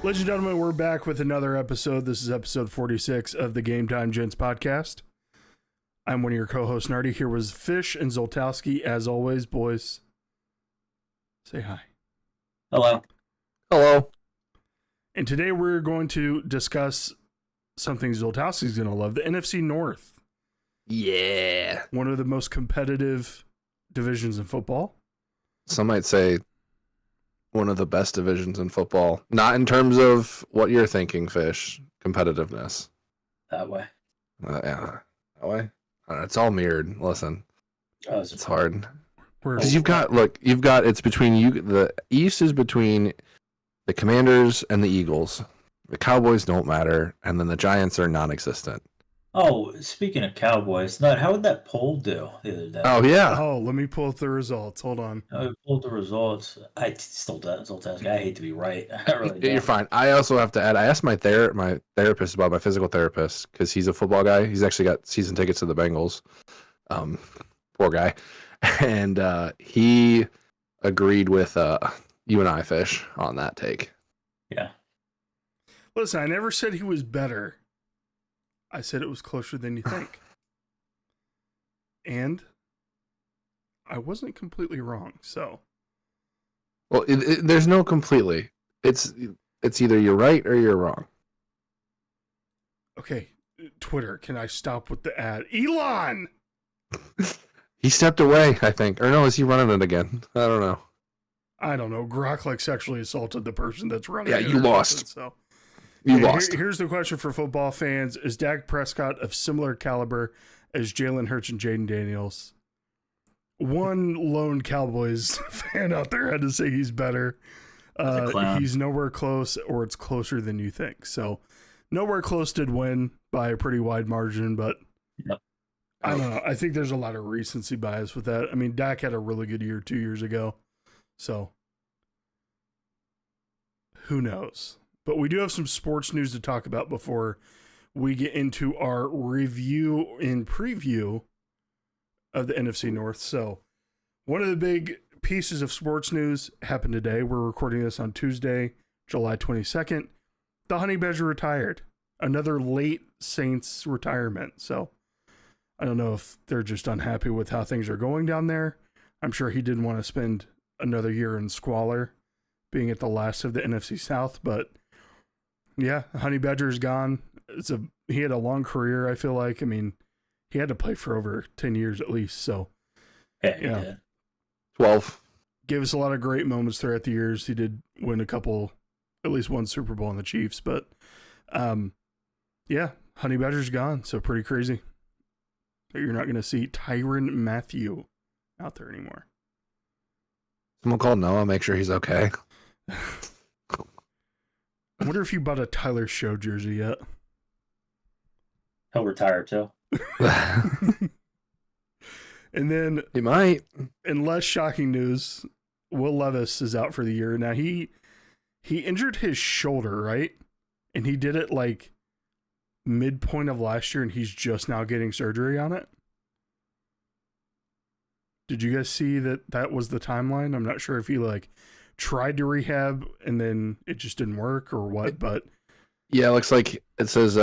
Ladies and gentlemen, we're back with another episode. This is episode 46 of the Game Time Gents podcast. I'm one of your co-hosts, Nardi. Here was Fish and Zoltowski. As always, boys, say hi. Hello. Hello. And today we're going to discuss something Zoltowski's going to love, the NFC North. Yeah. One of the most competitive divisions in football. Some might say one of the best divisions in football. Not in terms of what you're thinking, Fish. Competitiveness. That way. Yeah. That way? It's all mirrored. Listen. Oh, It's hard. Where's Because it's between you. The East is between the Commanders and the Eagles. The Cowboys don't matter. And then the Giants are non-existent. Oh, speaking of Cowboys, how would that poll do the other day? Oh, yeah. Oh, let me pull up the results. Hold on. I pulled the results. I still tell I hate to be right. I really You're don't. fine. I also have to add, I asked my therapist about my physical therapist because he's a football guy. He's actually got season tickets to the Bengals. Poor guy. And he agreed with you and I, Fish, on that take. Yeah. Listen, I never said he was better. I said it was closer than you think. And I wasn't completely wrong, so. Well, there's no completely. It's either you're right or you're wrong. Okay, Twitter, can I stop with the ad? Elon! He stepped away, I think. Or no, is he running it again? I don't know. I don't know. Grok like sexually assaulted the person that's running Yeah, it you or lost. something, So. You Okay, lost. Here's the question for football fans. Is Dak Prescott of similar caliber as Jalen Hurts and Jaden Daniels? One lone Cowboys fan out there had to say he's better. That's a clown. He's nowhere close, or it's closer than you think. So nowhere close did win by a pretty wide margin, but Yep. I don't know. I think there's a lot of recency bias with that. I mean, Dak had a really good year 2 years ago. So who knows? But we do have some sports news to talk about before we get into our review and preview of the NFC North. So one of the big pieces of sports news happened today. We're recording this on Tuesday, July 22nd. The Honey Badger retired. Another late Saints retirement. So I don't know if they're just unhappy with how things are going down there. I'm sure he didn't want to spend another year in squalor being at the last of the NFC South, but yeah, Honey Badger is gone. He had a long career, I feel like. I mean, he had to play for over 10 years at least. So, Yeah, Yeah. did. 12. gave us a lot of great moments throughout the years. He did win at least one Super Bowl in the Chiefs. But, yeah, Honey Badger's gone. So, pretty crazy that you're not going to see Tyrann Mathieu out there anymore. Someone call Noah, make sure he's okay. I wonder if you bought a Tyler Show jersey yet. He'll retire too. And then, He might. in less shocking news, Will Levis is out for the year. Now, he injured his shoulder, right? And he did it like midpoint of last year, and he's just now getting surgery on it. Did you guys see that was the timeline? I'm not sure if he tried to rehab and then it just didn't work or what, but Yeah, it looks like it says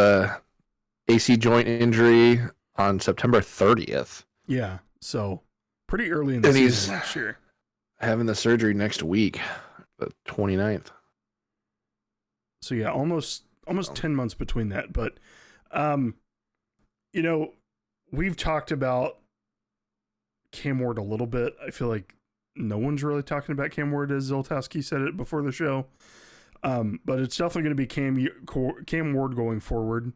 AC joint injury on September 30th. yeah, so pretty early in the And season he's last year. having the surgery next week, the 29th. So yeah, almost 10 months between that. But, we've talked about Cam Ward a little bit. I feel like no one's really talking about Cam Ward, as Zoltowski said it before the show. But it's definitely going to be Cam Ward going forward.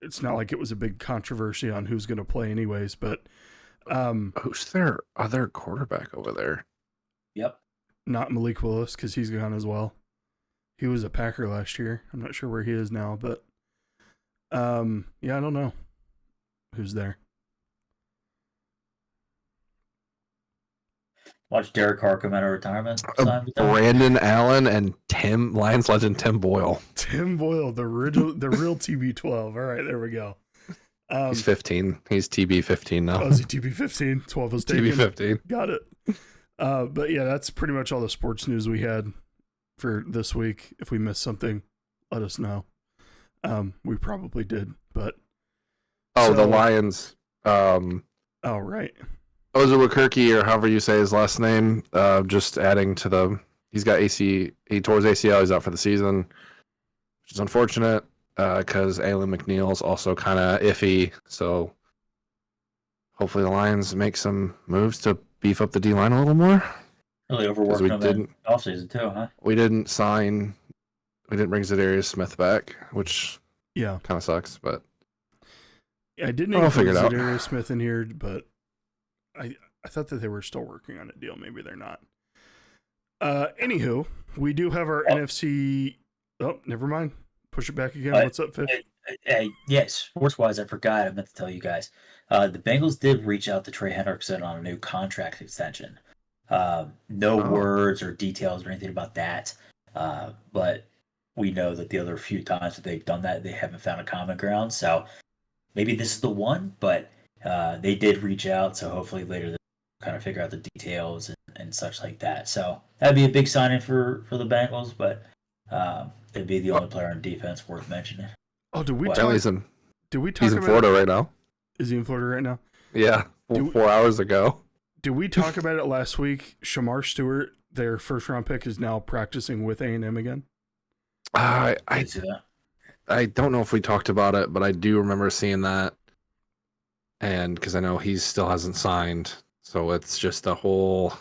It's not like it was a big controversy on who's going to play anyways, but Who's their other quarterback over there? Yep. not Malik Willis because he's gone as well. He was a Packer last year. I'm not sure where he is now, but yeah, I don't know who's there. Watch Derek Carr come out of retirement. Time to time. Brandon Allen and Lions legend Tim Boyle. Tim Boyle, the real TB12. All right, there we go. He's 15. He's TB 15 now. Oh, is he TB15? 12 was taken. TB 15. Got it. But yeah, that's pretty much all the sports news we had for this week. If we missed something, let us know. We probably did, but the Lions. Oh, right. Ozurikirky, or however you say his last name, just adding to he's got he tore his ACL, he's out for the season, which is unfortunate because Alan McNeil's also kind of iffy. So hopefully the Lions make some moves to beef up the D-line a little more. Really overworking them in offseason too, huh? We didn't bring Zadarius Smith back, which kind of sucks, but I didn't include Zadarius Smith in here, but I thought that they were still working on a deal. Maybe they're not. Anywho, we do have our NFC. Oh, never mind. Push it back again. What's up, Fish? Yes, sports-wise, I forgot. I meant to tell you guys. The Bengals did reach out to Trey Hendrickson on a new contract extension. No words or details or anything about that. But we know that the other few times that they've done that, they haven't found a common ground. So maybe this is the one, but they did reach out. So hopefully later they'll kind of figure out the details and such like that. So that'd be a big signing for the Bengals, but it'd be the only player on defense worth mentioning. Oh, did we talk he's in about Florida right now. Is he in Florida right now? Yeah, 4 hours ago. Did we talk about it last week? Shamar Stewart, their first-round pick, is now practicing with A&M again? I don't know if we talked about it, but I do remember seeing that. And because I know he still hasn't signed. So it's just the whole...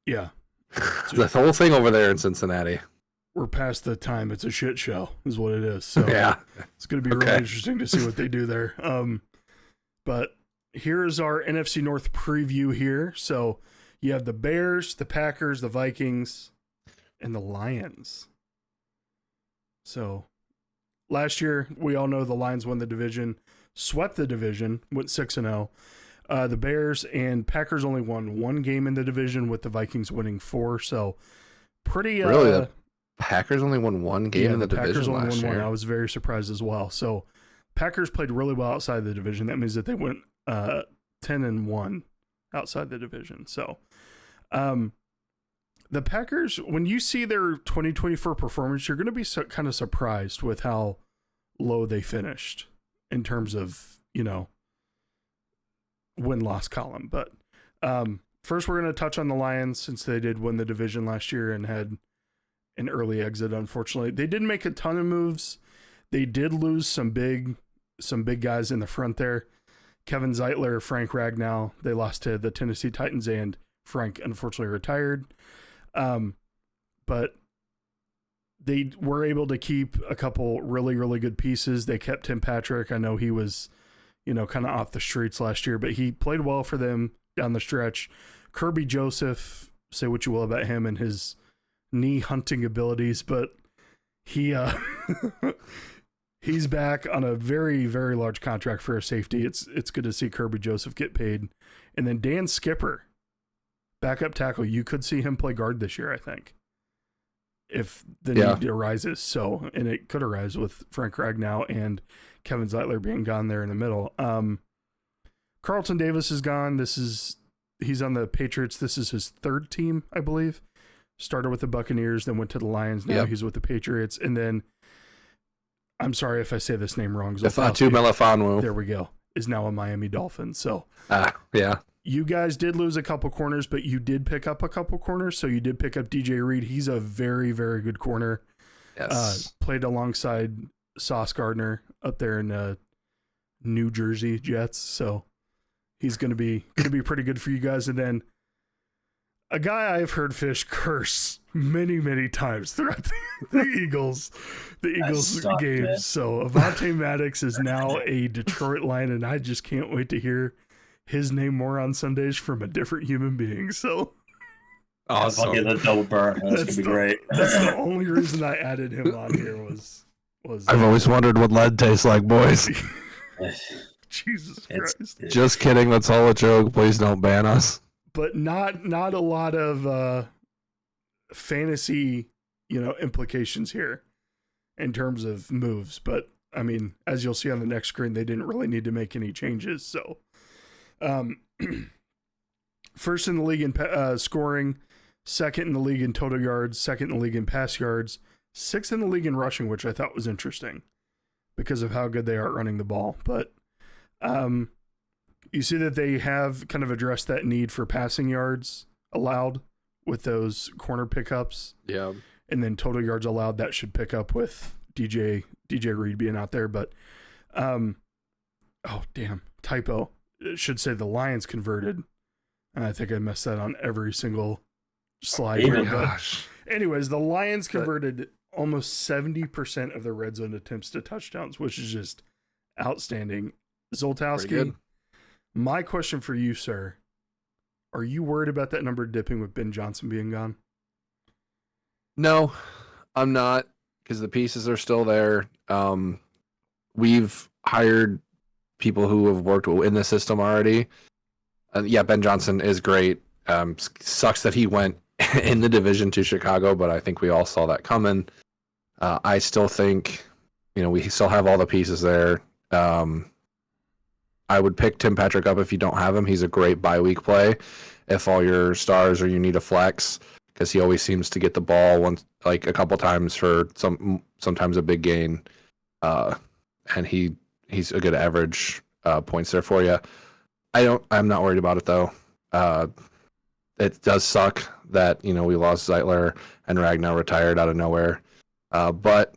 Yeah. the whole thing over there in Cincinnati. We're past the time. It's a shit show, is what it is. So yeah. It's going to be really interesting to see what they do there. But here's our NFC North preview here. So you have the Bears, the Packers, the Vikings, and the Lions. So last year, we all know the Lions won the division, swept the division, went 6-0. The Bears and Packers only won one game in the division, with the Vikings winning 4. So pretty... Really? The Packers only won one game in the division Packers only last won year? one. I was very surprised as well. So Packers played really well outside the division. That means that they went 10-1 outside the division. So the Packers, when you see their 2024 performance, you're going to be kind of surprised with how low they finished in terms of, win-loss column. But first, we're going to touch on the Lions, since they did win the division last year and had an early exit, unfortunately. They didn't make a ton of moves. They did lose some big guys in the front there. Kevin Zeitler, Frank Ragnow, they lost to the Tennessee Titans, and Frank unfortunately retired. But they were able to keep a couple really, really good pieces. They kept Tim Patrick. I know he was, kind of off the streets last year, but he played well for them down the stretch. Kirby Joseph, say what you will about him and his knee hunting abilities, but he's back on a very, very large contract for a safety. It's good to see Kirby Joseph get paid. And then Dan Skipper, backup tackle, you could see him play guard this year, I think, if the need arises. So, and it could arise with Frank Ragnow and Kevin Zeitler being gone there in the middle. Carlton Davis is gone. He's on the Patriots. This is his third team, I believe. Started with the Buccaneers, then went to the Lions. Now he's with the Patriots. And then, I'm sorry if I say this name wrong. Fatu Melifonwu. There we go. Is now a Miami Dolphin. So, you guys did lose a couple corners, but you did pick up a couple corners. So you did pick up DJ Reed. He's a very, very good corner. Yes. Played alongside Sauce Gardner up there in New Jersey Jets. So he's going to be pretty good for you guys. And then a guy I've heard Fish curse many, many times throughout the Eagles games. Man. So Avonte Maddox is now a Detroit Lion, and I just can't wait to hear his name more on Sundays from a different human being. So awesome. I'll get the double burn. That's gonna be great. That's the only reason I added him on here was I've always wondered what lead tastes like, boys. Jesus Christ. Just kidding. That's all a joke. Please don't ban us. But not a lot of fantasy, implications here in terms of moves. But I mean, as you'll see on the next screen, they didn't really need to make any changes. So, first in the league in scoring, second in the league in total yards, second in the league in pass yards, 6th in the league in rushing, which I thought was interesting because of how good they are running the ball. But you see that they have kind of addressed that need for passing yards allowed with those corner pickups. Yeah. And then total yards allowed, that should pick up with DJ Reed being out there. But, typo. It should say the Lions converted. And I think I messed that on every single slide. Oh, gosh. Anyways, the Lions converted almost 70% of their red zone attempts to touchdowns, which is just outstanding. Zoltowski, my question for you, sir. Are you worried about that number dipping with Ben Johnson being gone? No, I'm not, because the pieces are still there. We've hired people who have worked in the system already. Yeah, Ben Johnson is great. Sucks that he went in the division to Chicago, but I think we all saw that coming. I still think, we still have all the pieces there. I would pick Tim Patrick up if you don't have him. He's a great bye-week play if all your stars or you need a flex, because he always seems to get the ball a couple times for sometimes a big gain, and he's a good average points there for you. I'm not worried about it though. It does suck that we lost Zeitler and Ragnar retired out of nowhere, but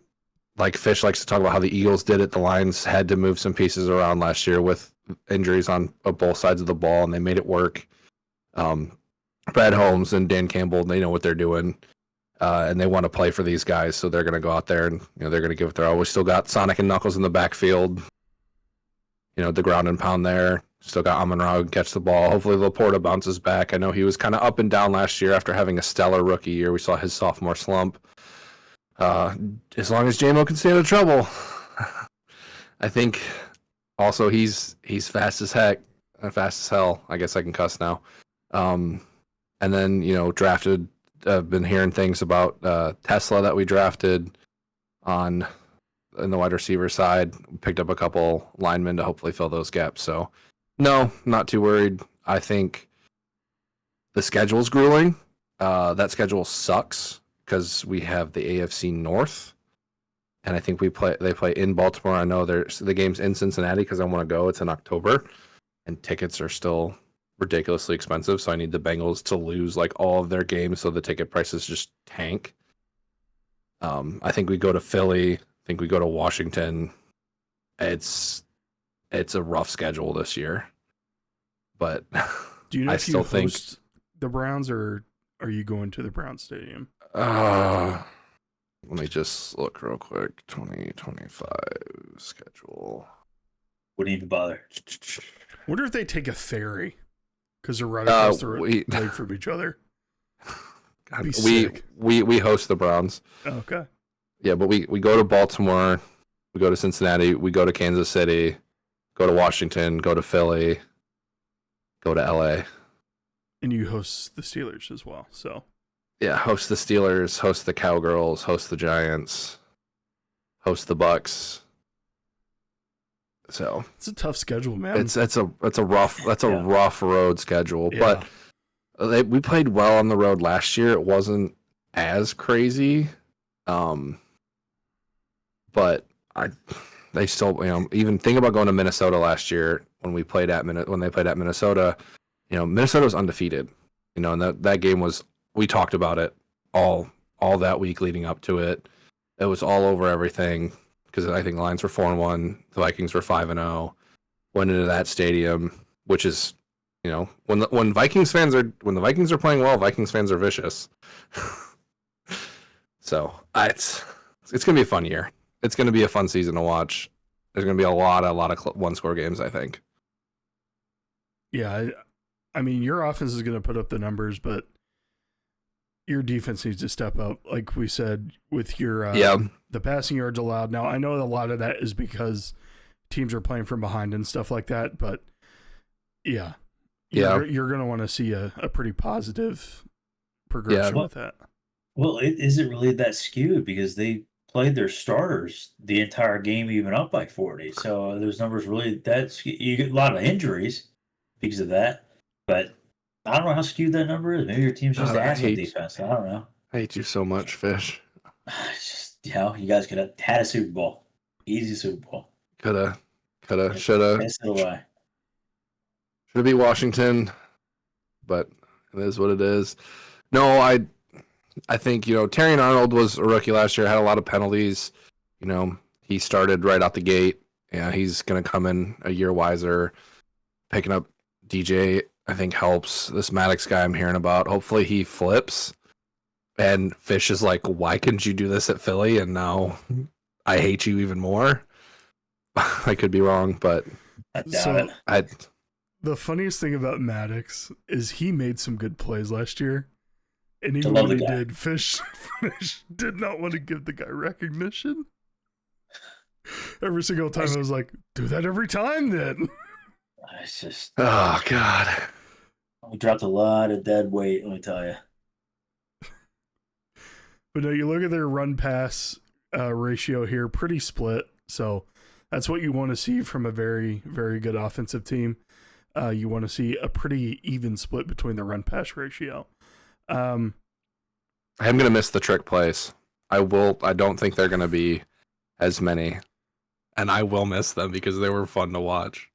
like Fish likes to talk about how the Eagles did it. The Lions had to move some pieces around last year with injuries on both sides of the ball, and they made it work. Brad Holmes and Dan Campbell, they know what they're doing, and they want to play for these guys, so they're going to go out there and they're going to give it their all. We still got Sonic and Knuckles in the backfield, the ground and pound there. Still got Amon-Ra who can catch the ball. Hopefully Laporta bounces back. I know he was kind of up and down last year after having a stellar rookie year. We saw his sophomore slump. As long as JMO can stay out of trouble. I think also he's fast as heck, fast as hell. I guess I can cuss now. And then, drafted, I've been hearing things about Tesla that we drafted in the wide receiver side. Picked up a couple linemen to hopefully fill those gaps. So, no, not too worried. I think the schedule's grueling. That schedule sucks because we have the AFC North. And I think they play in Baltimore. I know the game's in Cincinnati because I want to go. It's in October. And tickets are still ridiculously expensive, so I need the Bengals to lose all of their games so the ticket prices just tank. I think we go to Philly. I think we go to Washington. It's a rough schedule this year, but do you know I if still you think host the Browns, or are you going to the Browns Stadium? Let me just look real quick. 2025 schedule. Wouldn't even bother. Wonder if they take a ferry because they're right across the lake from each other. God, we host the Browns. Okay. Yeah, but we go to Baltimore, we go to Cincinnati, we go to Kansas City, go to Washington, go to Philly, go to LA. And you host the Steelers as well, so. Yeah, host the Steelers, host the Cowgirls, host the Giants, host the Bucks. So it's a tough schedule, man. It's a rough road schedule, yeah. But we played well on the road last year. It wasn't as crazy, but they still even think about going to Minnesota last year when they played at Minnesota. Minnesota was undefeated. And that game was, we talked about it all that week leading up to it. It was all over everything. Because I think the Lions were 4-1, the Vikings were 5-0. Went into that stadium, which is, when the Vikings are playing well, Vikings fans are vicious. So it's gonna be a fun year. It's gonna be a fun season to watch. There's gonna be a lot of one-score games, I think. Yeah, I mean, your offense is gonna put up the numbers, but your defense needs to step up, like we said, with your the passing yards allowed. Now, I know a lot of that is because teams are playing from behind and stuff like that, but you're going to want to see a pretty positive progression with that. Well, is it really that skewed? Because they played their starters the entire game, even up by 40. So those numbers really you get a lot of injuries because of that, but I don't know how skewed that number is. Maybe your team's just ass on defense. I don't know. I hate you so much, Fish. It's just You guys could have had a Super Bowl. Easy Super Bowl. Coulda, shoulda. Missed it away. Should beat Washington, but it is what it is. No, I think, Terrion Arnold was a rookie last year, had a lot of penalties. He started right out the gate. Yeah, he's going to come in a year wiser. Picking up DJ, I think, helps. This Maddox guy I'm hearing about, hopefully he flips. And Fish is like, why couldn't you do this at Philly? And now I hate you even more. I could be wrong, but I doubt it. The funniest thing about Maddox is he made some good plays last year. And I even love when the he guy. did, Fish did not want to give the guy recognition. Every single time I was like, do that every time then. It's just, oh, God. we dropped a lot of dead weight, let me tell you. But no, you look at their run pass ratio here, pretty split. So that's what you want to see from a very, very good offensive team. You want to see a pretty even split between the run pass ratio. I'm going to miss the trick plays. I don't think they're going to be as many. And I will miss them because they were fun to watch.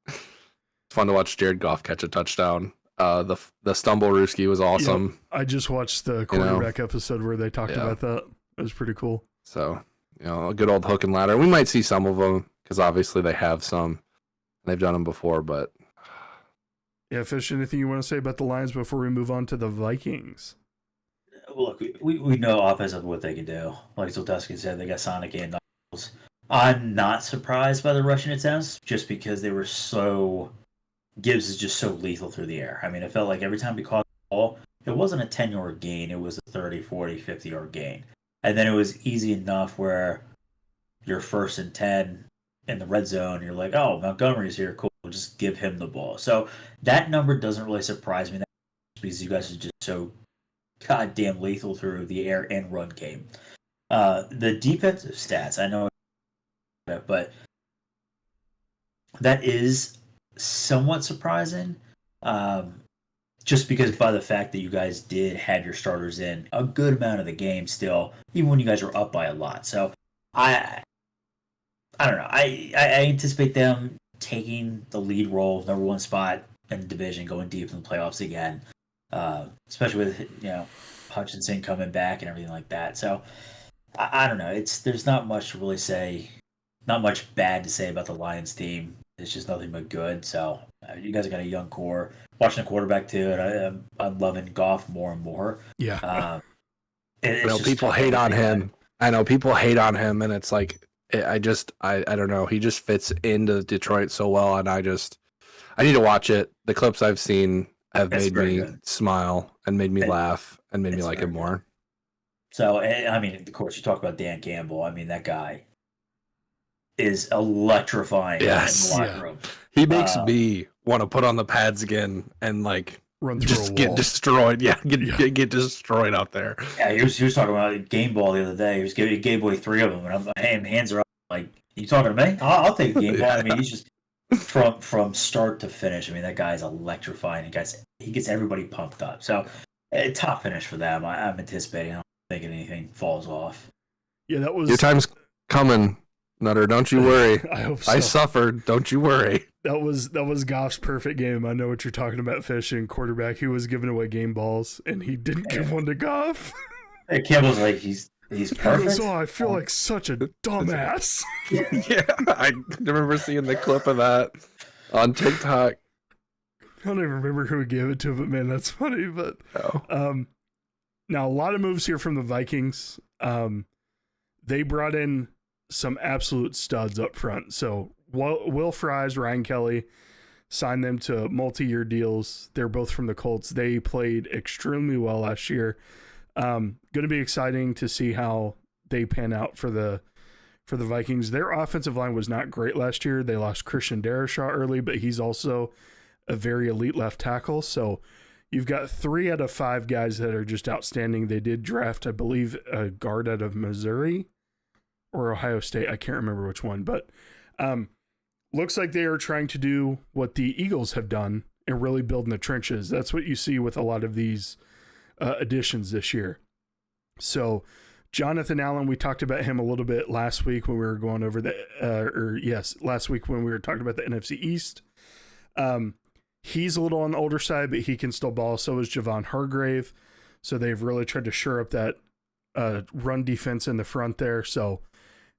It's fun to watch Jared Goff catch a touchdown. The stumble Ruski was awesome. Yep. I just watched the quarterback episode where they talked about that. It was pretty cool. So, a good old hook and ladder. We might see some of them because obviously they have some. They've done them before, but... Yeah, Fish, anything you want to say about the Lions before we move on to the Vikings? Look, we know offensively what they can do. Like Zoltowski said, they got Sonic and Knuckles. I'm not surprised by the rushing attempts just because they were so... Gibbs is just so lethal through the air. I mean, it felt like every time we caught the ball, it wasn't a 10-yard gain. It was a 30, 40, 50-yard gain. And then it was easy enough where you're 1st and 10 in the red zone. You're like, oh, Montgomery's here. Cool. We'll just give him the ball. So that number doesn't really surprise me because you guys are just so goddamn lethal through the air and run game. The defensive stats, I know, but that is somewhat surprising. Just because by the fact that you guys did have your starters in a good amount of the game still, even when you guys were up by a lot. So I don't know. I anticipate them taking the lead role, number 1 spot in the division, going deep in the playoffs again. Especially with Hutchinson coming back and everything like that. So I don't know. There's not much to really say, not much bad to say about the Lions team. It's just nothing but good. So you guys have got a young core. Watching the quarterback too, and I'm loving Goff more and more. Yeah. People hate on him. I know people hate on him, and it's like I don't know. He just fits into Detroit so well, and I need to watch it. The clips I've seen have made me smile and made me laugh and made me like him more. So I mean, of course, you talk about Dan Campbell. I mean, that guy is electrifying in the locker room. He makes me want to put on the pads again and like run through just a get wall. destroyed. Get destroyed out there. Yeah, he was talking about game ball the other day. He was giving Game Boy 3 of them, and I'm like, hey, hands are up. Like, you talking to me? I'll take a game ball. I mean, he's just from start to finish. I mean, that guy's electrifying. He gets everybody pumped up. So top finish for them. I'm anticipating. I don't think anything falls off. Yeah, that was your time's coming. Nutter, don't you worry. I hope so. I suffered. Don't you worry. That was Goff's perfect game. I know what you're talking about, Fish, and quarterback. He was giving away game balls, and he didn't give one to Goff. Hey, Campbell's like, he's perfect. I feel like such a dumbass. Yeah, I remember seeing the clip of that on TikTok. I don't even remember who gave it to, but man, that's funny. But now a lot of moves here from the Vikings. They brought in some absolute studs up front. So Will Fries, Ryan Kelly, signed them to multi-year deals. They're both from the Colts. They played extremely well last year. Going to be exciting to see how they pan out for the Vikings. Their offensive line was not great last year. They lost Christian Darrisaw early, but he's also a very elite left tackle. So you've got 3 out of 5 guys that are just outstanding. They did draft, I believe, a guard out of Missouri or Ohio State. I can't remember which one, but looks like they are trying to do what the Eagles have done and really build in the trenches. That's what you see with a lot of these additions this year. So Jonathan Allen, we talked about him a little bit last week when we were going over last week when we were talking about the NFC East. He's a little on the older side, but he can still ball. So is Javon Hargrave. So they've really tried to shore up that run defense in the front there. So,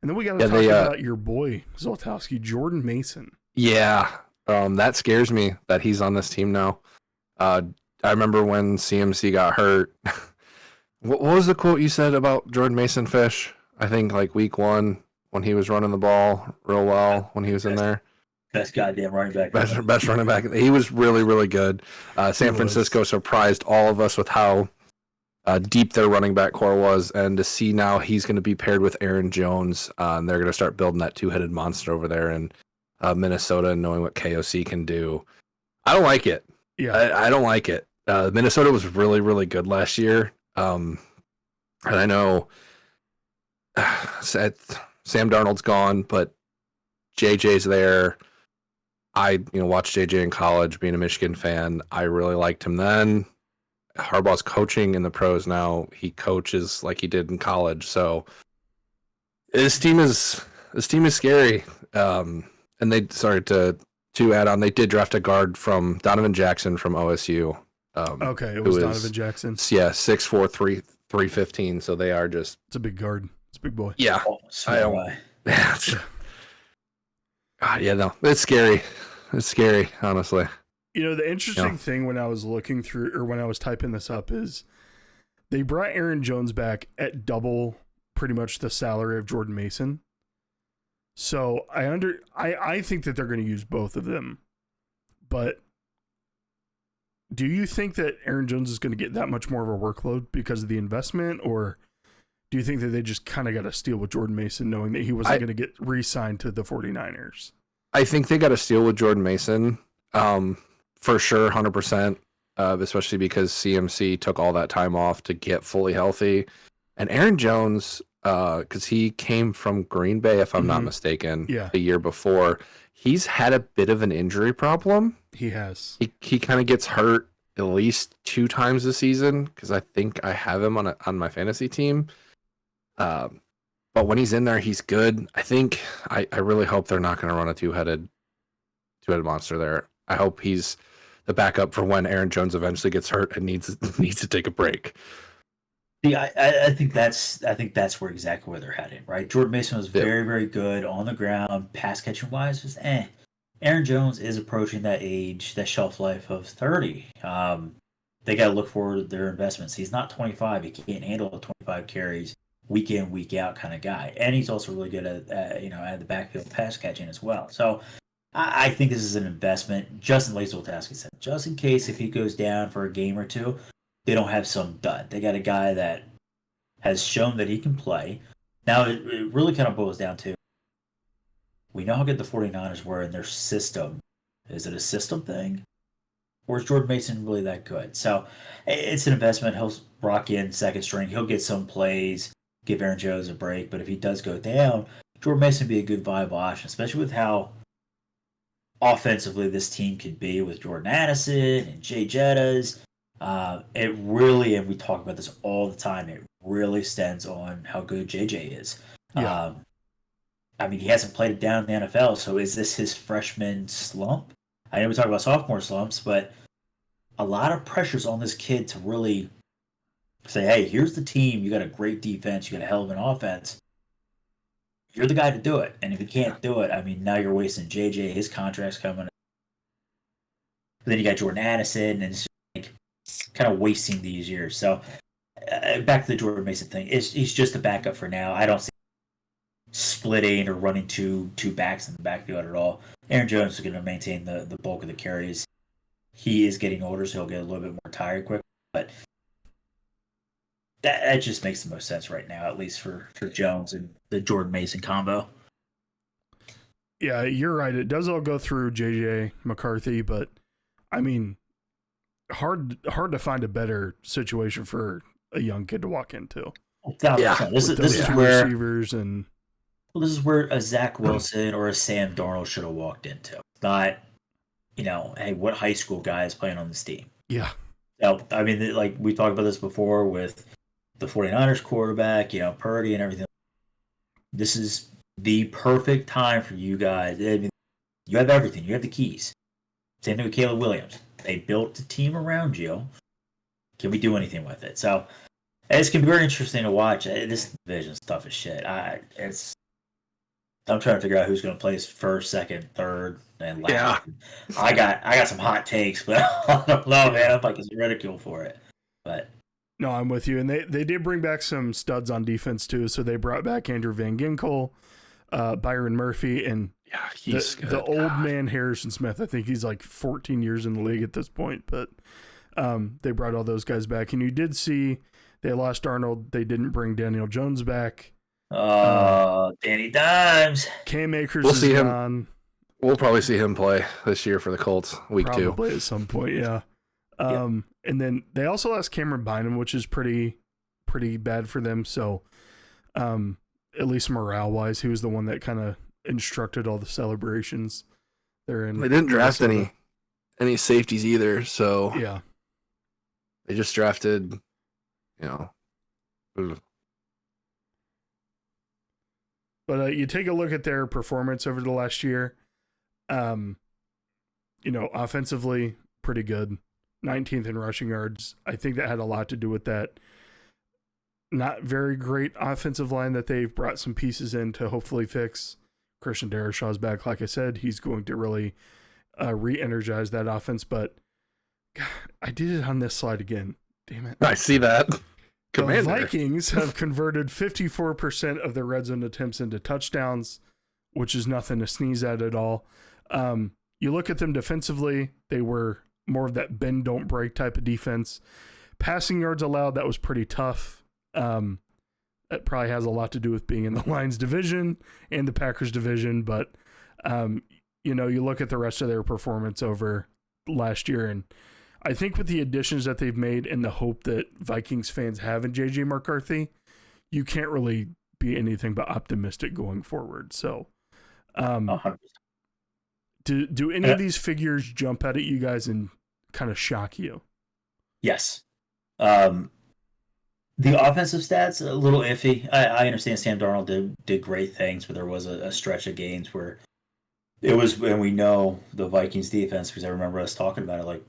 and then we got to talk about your boy, Zoltowski, Jordan Mason. Yeah, that scares me that he's on this team now. I remember when CMC got hurt. What was the quote you said about Jordan Mason Fish? I think like week 1 when he was running the ball real well when he was in there. Best goddamn running back. Best running back. He was really, really good. San Francisco surprised all of us with how deep their running back core was, and to see now he's going to be paired with Aaron Jones, and they're going to start building that two-headed monster over there in Minnesota, and knowing what KOC can do. I don't like it. Yeah, I don't like it. Minnesota was really, really good last year. And I know Sam Darnold's gone, but JJ's there. I watched JJ in college, being a Michigan fan. I really liked him then. Harbaugh's coaching in the pros now. He coaches like he did in college. So this team is scary. And to add on, they did draft a guard from Donovan Jackson from OSU. Okay, it was Donovan Jackson. Yeah, 6'4", 315. So they are just. It's a big guard. It's a big boy. Yeah, I don't. God, yeah, no, it's scary. It's scary, honestly. The interesting thing when I was looking through, or when I was typing this up, is they brought Aaron Jones back at double pretty much the salary of Jordan Mason. So I think that they're going to use both of them, but do you think that Aaron Jones is going to get that much more of a workload because of the investment, or do you think that they just kind of got to steal with Jordan Mason, knowing that he wasn't going to get re-signed to the 49ers? I think they got to steal with Jordan Mason, for sure, 100%, especially because CMC took all that time off to get fully healthy. And Aaron Jones, because he came from Green Bay, if I'm not mistaken, the year before, he's had a bit of an injury problem. He has. He kind of gets hurt at least 2 times this season, because I think I have him on my fantasy team. But when he's in there, he's good. I really hope they're not going to run a two-headed monster there. I hope he's the backup for when Aaron Jones eventually gets hurt and needs to take a break. Yeah, I think that's where exactly where they're heading, right? Jordan Mason was very, very good on the ground, pass catching wise, just Aaron Jones is approaching that age, that shelf life of 30. They got to look forward to their investments. He's not 25. He can't handle 25 carries week in, week out kind of guy, and he's also really good at the backfield pass catching as well. So I think this is an investment, just in like Zoltowski said, just in case if he goes down for a game or two, they don't have some dud. They got a guy that has shown that he can play. Now, it really kind of boils down to, we know how good the 49ers were in their system. Is it a system thing? Or is Jordan Mason really that good? So it's an investment. He'll rock in second string. He'll get some plays, give Aaron Jones a break. But if he does go down, Jordan Mason would be a good viable option, especially with how offensively this team could be with Jordan Addison and Jay Jettas. It really, and we talk about this all the time, it really stands on how good JJ is. Yeah. He hasn't played it down in the NFL, so is this his freshman slump? I know we talk about sophomore slumps, but a lot of pressure's on this kid to really say, hey, here's the team. You got a great defense. You got a hell of an offense. You're the guy to do it. And if you can't do it, now you're wasting JJ. His contract's coming. But then you got Jordan Addison, and it's like kind of wasting these years. So back to the Jordan Mason thing. He's just a backup for now. I don't see splitting or running two backs in the backfield at all. Aaron Jones is going to maintain the bulk of the carries. He is getting older, so he'll get a little bit more tired quick. But that just makes the most sense right now, at least for Jones and the Jordan Mason combo. Yeah, you're right. It does all go through JJ McCarthy, but hard to find a better situation for a young kid to walk into. Yeah, this is where receivers and. Well, this is where a Zach Wilson or a Sam Darnold should have walked into. Not, hey, what high school guy is playing on this team? Yeah. So, like we talked about this before with the 49ers quarterback, Purdy and everything. This is the perfect time for you guys. I mean, you have everything. You have the keys. Same thing with Caleb Williams. They built the team around you. Can we do anything with it? So it's going to be very interesting to watch. This division stuff is shit. I'm trying to figure out who's going to place first, second, third, and last. Yeah. I got some hot takes, but I don't know, man. I'm like ridicule for it. But no, I'm with you. And they did bring back some studs on defense too. So they brought back Andrew Van Ginkel, Byron Murphy, and he's the old man Harrison Smith. I think he's like 14 years in the league at this point. But they brought all those guys back. And you did see they lost Arnold. They didn't bring Daniel Jones back. Danny Dimes. Cam Akers We'll see him. gone. We'll probably see him play this year for the Colts, week 2. Probably at some point, yeah. And then they also lost Cameron Bynum, which is pretty bad for them. So, at least morale-wise, he was the one that kind of instructed all the celebrations. They didn't draft any safeties either, so yeah, they just drafted, But you take a look at their performance over the last year. Offensively, pretty good. 19th in rushing yards. I think that had a lot to do with that not very great offensive line that they've brought some pieces in to hopefully fix. Christian Darrishaw's back. Like I said, he's going to really re-energize that offense. But God, I did it on this slide again. Damn it. I see that. Commander. The Vikings have converted 54% of their red zone attempts into touchdowns, which is nothing to sneeze at all. You look at them defensively, they were more of that bend, don't break type of defense. Passing yards allowed, that was pretty tough. That probably has a lot to do with being in the Lions division and the Packers division, but you look at the rest of their performance over last year, and I think with the additions that they've made and the hope that Vikings fans have in J.J. McCarthy, you can't really be anything but optimistic going forward. So, 100%. do any of these figures jump out at you guys and kind of shock you? Yes. The offensive stats, a little iffy. I understand Sam Darnold did great things, but there was a stretch of games where it was, and we know the Vikings defense, because I remember us talking about it, like,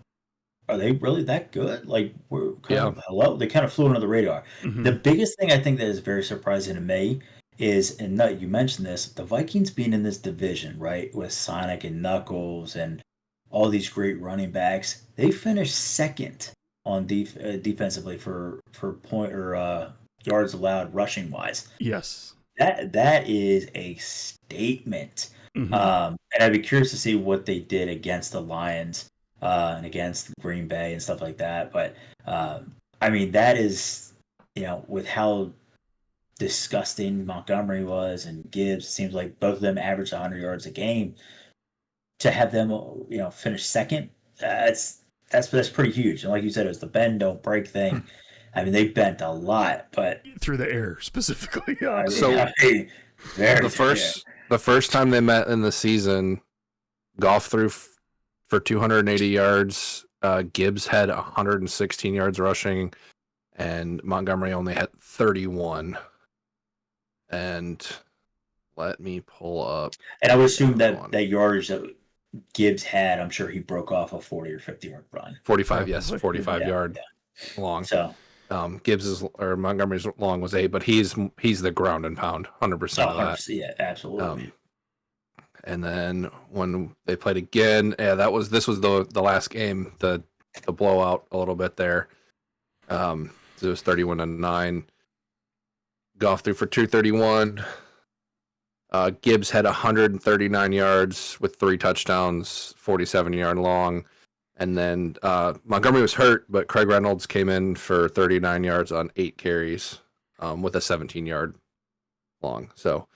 are they really that good? Like, we're kind of, hello? They kind of flew under the radar. Mm-hmm. The biggest thing I think that is very surprising to me is, and Nut, you mentioned this, the Vikings being in this division, right, with Sonic and Knuckles and all these great running backs, they finished second on defensively for point or yards allowed rushing wise. Yes, that is a statement. Mm-hmm. And I'd be curious to see what they did against the Lions and against Green Bay and stuff like that. But I mean, that is, with how disgusting Montgomery was and Gibbs, it seems like both of them averaged 100 yards a game. To have them, finish second, that's pretty huge. And like you said, it was the bend don't break thing. I mean, they bent a lot, but through the air specifically. Yeah. The first time they met in the season, Goff threw for 280 yards. Gibbs had 116 yards rushing, and Montgomery only had 31. And let me pull up. And I would assume that yardage that Gibbs had, I'm sure he broke off a 40 or 50 yard run. 45, yes, 45 yard long. So Montgomery's long was 8, but he's the ground and pound, 100% of that. Yeah, absolutely. And then when they played again, this was the last game, the blowout a little bit there. It was 31-9. Goff threw for 231. Gibbs had 139 yards with 3 touchdowns, 47-yard long. And then Montgomery was hurt, but Craig Reynolds came in for 39 yards on 8 carries with a 17-yard long. So,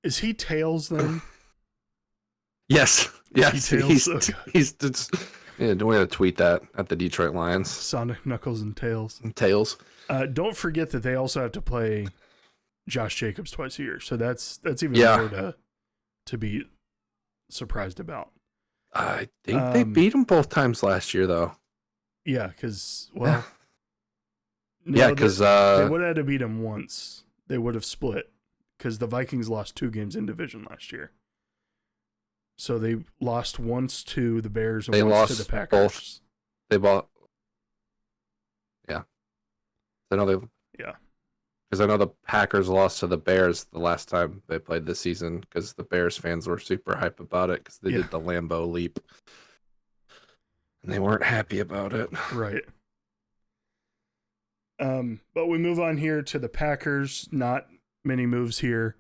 is he tails then? Yes. He's we to tweet that at the Detroit Lions. Sonic, Knuckles, and Tails. Don't forget that they also have to play Josh Jacobs twice a year, so that's even more to be surprised about. I think they beat him both times last year, though. Yeah, because Yeah, because they would have had to beat them once. They would have split because the Vikings lost 2 games in division last year. So they lost once to the Bears and once to the Packers. Both. They bought. Yeah. I know they. Yeah. Because I know the Packers lost to the Bears the last time they played this season because the Bears fans were super hype about it because they did the Lambeau leap. And they weren't happy about it. Right. But we move on here to the Packers. Not many moves here.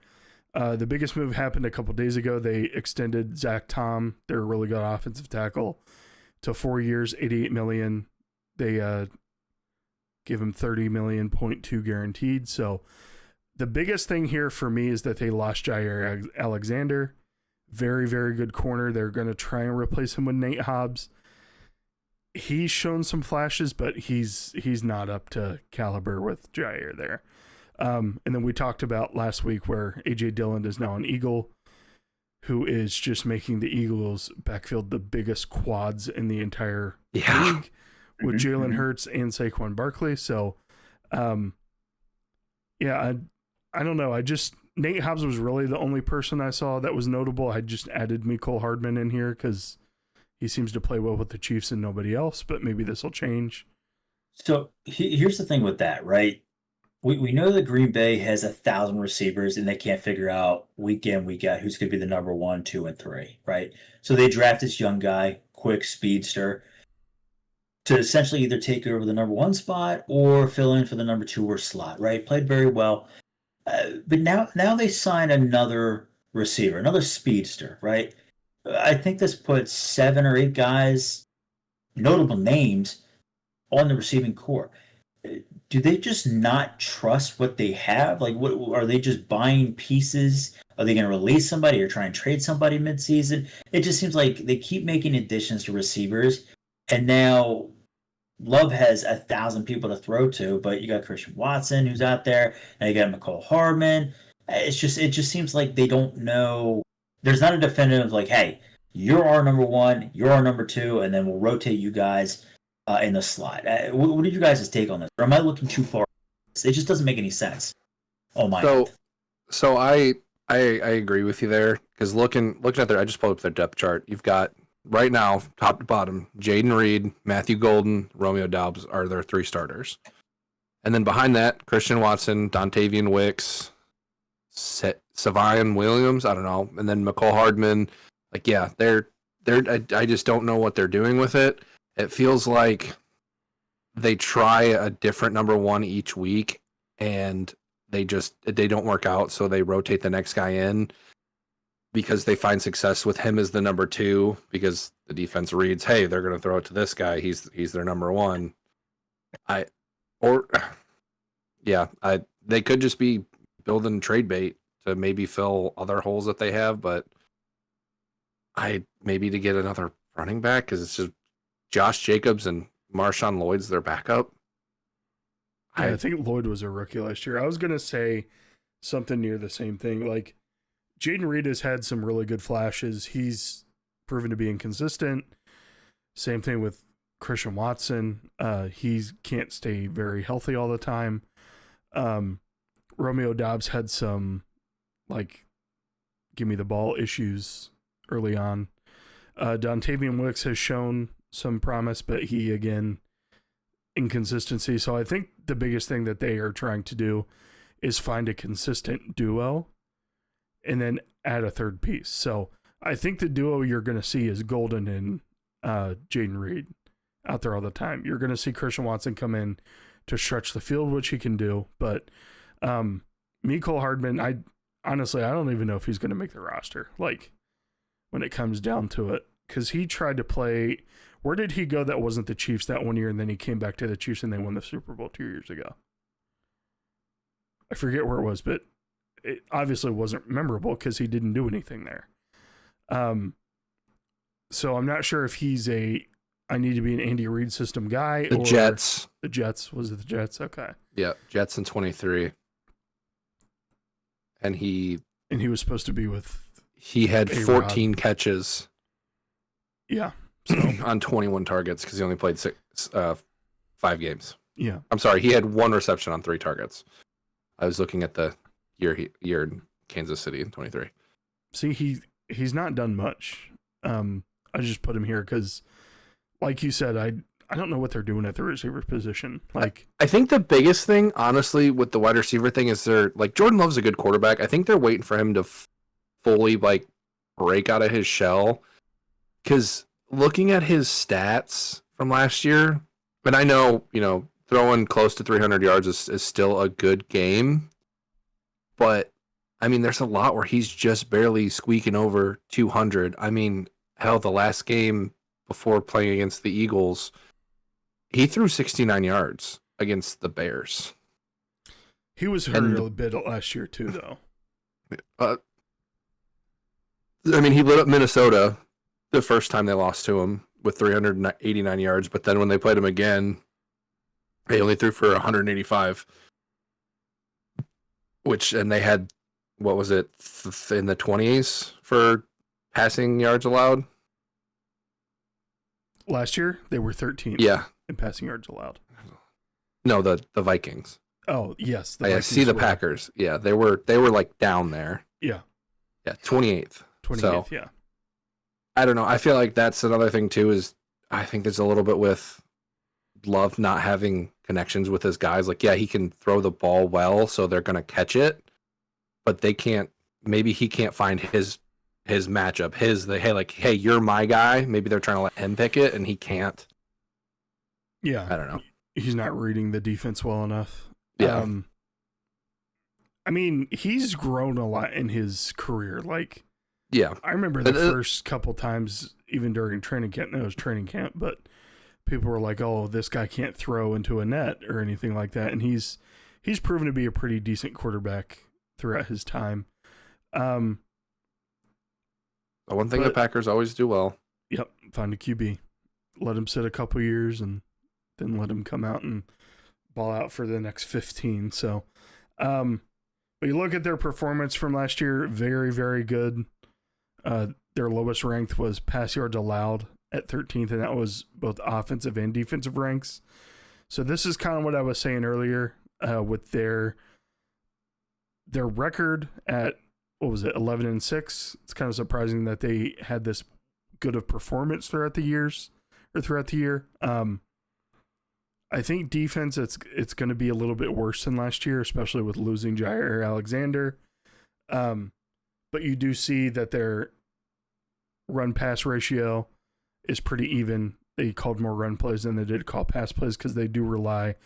The biggest move happened a couple days ago. They extended Zach Tom, their really good offensive tackle, to 4 years, $88 million. They give him $30 million, 0.2 guaranteed. So the biggest thing here for me is that they lost Jair Alexander. Very, very good corner. They're going to try and replace him with Nate Hobbs. He's shown some flashes, but he's not up to caliber with Jair there. And then we talked about last week where A.J. Dillon is now an Eagle, who is just making the Eagles backfield the biggest quads in the entire league with Jalen Hurts and Saquon Barkley. So, I don't know. Nate Hobbs was really the only person I saw that was notable. I just added Mecole Hardman in here because he seems to play well with the Chiefs and nobody else, but maybe this will change. So here's the thing with that, right? We know that Green Bay has 1,000 receivers and they can't figure out week in, week out who's going to be the number 1, 2, and 3, right? So they draft this young guy, quick speedster, to essentially either take over the number 1 spot or fill in for the number 2 or slot, right? Played very well. But now they sign another receiver, another speedster, right? I think this puts 7 or 8 guys, notable names, on the receiving core. Do they just not trust what they have? Like, what are they just buying pieces? Are they going to release somebody or try and trade somebody midseason? It just seems like they keep making additions to receivers, and now Love has 1,000 people to throw to, but you got Christian Watson who's out there, and you got Mecole Hardman. It just seems like they don't know. There's not a definitive like, hey, you're our number 1, you're our number 2, and then we'll rotate you guys in the slot. What are you guys' take on this? Or am I looking too far? It just doesn't make any sense. Oh my! So I agree with you there because looking at I just pulled up their depth chart. You've got right now top to bottom, Jaden Reed, Matthew Golden, Romeo Doubs are their 3 starters, and then behind that, Christian Watson, Dontavian Wicks, Savion Williams. I don't know, and then Mecole Hardman. Like, yeah, they're. I just don't know what they're doing with it. It feels like they try a different number 1 each week, and they don't work out, so they rotate the next guy in because they find success with him as the number 2 because the defense reads, hey, they're going to throw it to this guy. He's their number 1. They could just be building trade bait to maybe fill other holes that they have, but maybe to get another running back because it's just Josh Jacobs and Marshawn Lloyd's their backup. I think Lloyd was a rookie last year. I was going to say something near the same thing. Like, Jaden Reed has had some really good flashes. He's proven to be inconsistent. Same thing with Christian Watson. He can't stay very healthy all the time. Romeo Doubs had some, give me the ball issues early on. Dontavian Wicks has shown some promise, but he, again, inconsistency. So I think the biggest thing that they are trying to do is find a consistent duo and then add a third piece. So I think the duo you're going to see is Golden and Jaden Reed out there all the time. You're going to see Christian Watson come in to stretch the field, which he can do. But Mecole Hardman, I don't even know if he's going to make the roster, when it comes down to it. Because he tried to play... Where did he go that wasn't the Chiefs that one year, and then he came back to the Chiefs and they won the Super Bowl 2 years ago? I forget where it was, but it obviously wasn't memorable because he didn't do anything there. So I'm not sure if he's I need to be an Andy Reid system guy. The Jets. The Jets. Was it the Jets? Okay. Yeah, Jets in 23. And he was supposed to be with... He had A-Rod. 14 catches. Yeah. So on 21 targets because he only played 5 games. Yeah. I'm sorry, he had 1 reception on 3 targets. I was looking at the year in Kansas City in 23. See, he's not done much. I just put him here because, like you said, I don't know what they're doing at the receiver position. Like, I think the biggest thing, honestly, with the wide receiver thing is they're like Jordan Love's a good quarterback. I think they're waiting for him to fully like break out of his shell. Because looking at his stats from last year, and I know, throwing close to 300 yards is still a good game. But, I mean, there's a lot where he's just barely squeaking over 200. I mean, hell, the last game before playing against the Eagles, he threw 69 yards against the Bears. He was hurt a bit last year, too, though. I mean, he lit up Minnesota the first time they lost to him with 389 yards, but then when they played him again, they only threw for 185. And they had, what was it, in the 20s for passing yards allowed? Last year, they were 13th in passing yards allowed. No, the Vikings. Oh, yes. I see the Packers. Yeah, they were like down there. Yeah. Yeah, 28th. 28th, so, yeah. I don't know. I feel like that's another thing, too, is I think there's a little bit with Love not having connections with his guys. Like, yeah, he can throw the ball well, so they're going to catch it, but they can't, maybe he can't find his matchup, hey, you're my guy. Maybe they're trying to let him pick it, and he can't. Yeah. I don't know. He's not reading the defense well enough. Yeah. I mean, he's grown a lot in his career. Like, yeah, I remember the first couple times, even during training camp, it was training camp, but people were like, oh, this guy can't throw into a net or anything like that. And he's proven to be a pretty decent quarterback throughout his time. The one thing the Packers always do well. Yep, find a QB. Let him sit a couple years and then let him come out and ball out for the next 15. So, but you look at their performance from last year, very, very good. Their lowest ranked was pass yards allowed at 13th, and that was both offensive and defensive ranks. So this is kind of what I was saying earlier with their record at, 11-6. It's kind of surprising that they had this good of performance throughout the year. I think defense, it's going to be a little bit worse than last year, especially with losing Jair Alexander. But you do see that their run-pass ratio is pretty even. They called more run plays than they did call pass plays because they do rely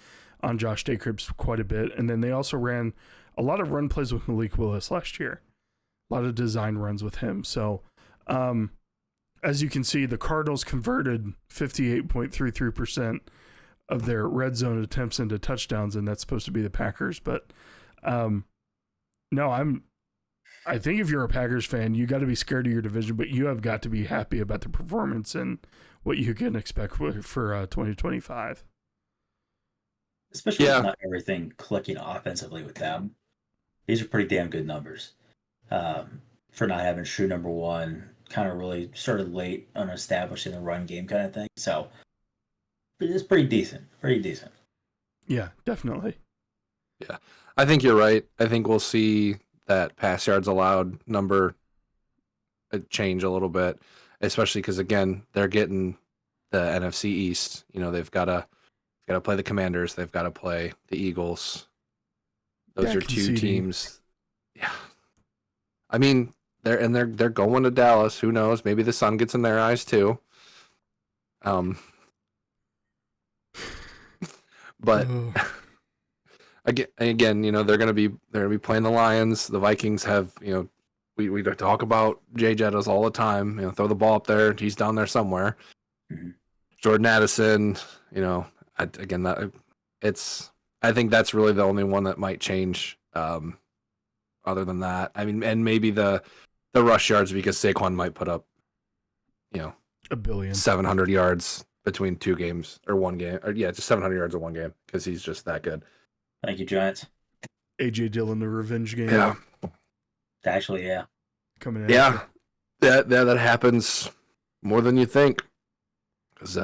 on Josh Jacobs quite a bit. And then they also ran a lot of run plays with Malik Willis last year. A lot of design runs with him. So, as you can see, the Cardinals converted 58.33% of their red zone attempts into touchdowns, and that's supposed to be the Packers. But no, I think if you're a Packers fan, you got to be scared of your division, but you have got to be happy about the performance and what you can expect for 2025. Especially with not everything clicking offensively with them. These are pretty damn good numbers. For not having true number one, kind of really started late on establishing the run game kind of thing. So it's pretty decent. Pretty decent. Yeah, definitely. Yeah, I think you're right. I think we'll see that pass yards allowed number change a little bit, especially because, again, they're getting the NFC East. They've got to play the Commanders. They've got to play the Eagles. Those are two teams. Yeah. I mean, they're going to Dallas. Who knows? Maybe the sun gets in their eyes too. But again, they're gonna be playing the Lions. The Vikings have, we talk about Jay Jettas all the time. Throw the ball up there. He's down there somewhere. Mm-hmm. Jordan Addison. I think that's really the only one that might change. Other than that, I mean, and maybe the rush yards, because Saquon might put up, a billion 700 yards between 2 games or 1 game, or just 700 yards in 1 game because he's just that good. Thank you, Giants. AJ Dillon, the revenge game. Yeah, actually, yeah, coming in. Yeah, that happens more than you think. Because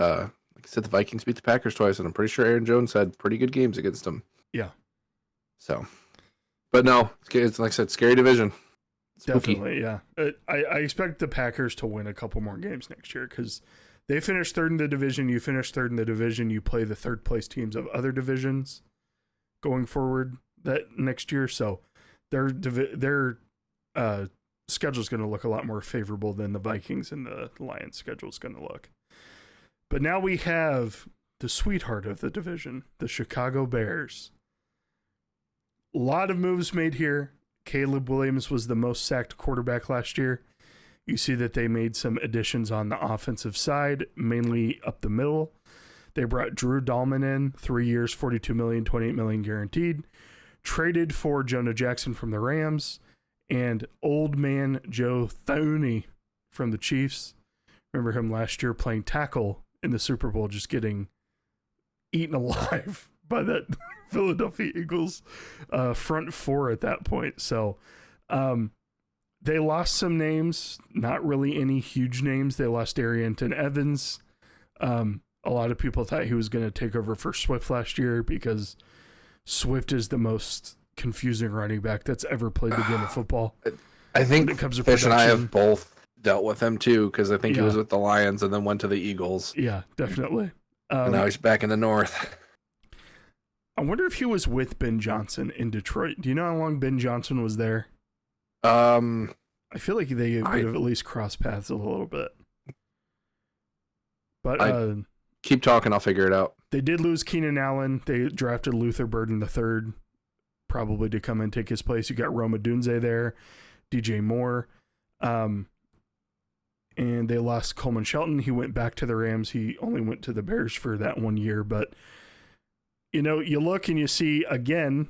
like I said, the Vikings beat the Packers twice, and I'm pretty sure Aaron Jones had pretty good games against them. Yeah. So, but no, it's like I said, scary division. Spooky. Definitely, yeah. I expect the Packers to win a couple more games next year because they finished third in the division. You finish third in the division. You play the third place teams of other divisions going forward that next year. So their schedule is going to look a lot more favorable than the Vikings and the Lions schedule is going to look. But now we have the sweetheart of the division, the Chicago Bears. A lot of moves made here. Caleb Williams was the most sacked quarterback last year. You see that they made some additions on the offensive side, mainly up the middle. They brought Drew Dahlman in, 3 years, $42 million, $28 million guaranteed. Traded for Jonah Jackson from the Rams and old man Joe Thuney from the Chiefs. Remember him last year playing tackle in the Super Bowl, just getting eaten alive by that Philadelphia Eagles front four at that point. So they lost some names, not really any huge names. They lost Darrynton Evans. A lot of people thought he was going to take over for Swift last year because Swift is the most confusing running back that's ever played the game of football. I think Fish and I have both dealt with him too, because I think he was with the Lions and then went to the Eagles. Yeah, definitely. And now he's back in the North. I wonder if he was with Ben Johnson in Detroit. Do you know how long Ben Johnson was there? I feel like they would have at least crossed paths a little bit. But keep talking, I'll figure it out. They did lose Keenan Allen. They drafted Luther Burden III, probably to come and take his place. You got Roma Dunze there, DJ Moore. And they lost Coleman Shelton. He went back to the Rams. He only went to the Bears for that 1 year, but you know, you look and you see again,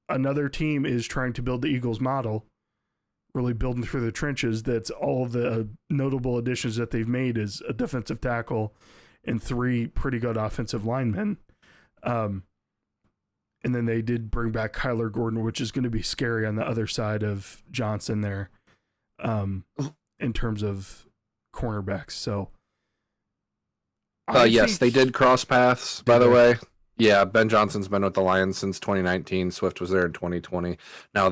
another team is trying to build the Eagles model, really building through the trenches. That's all of the notable additions that they've made is a defensive tackle and 3 pretty good offensive linemen. And then they did bring back Kyler Gordon, which is going to be scary on the other side of Johnson there, in terms of cornerbacks. So, yes, they did cross paths, by the way. Yeah, Ben Johnson's been with the Lions since 2019. Swift was there in 2020. Now,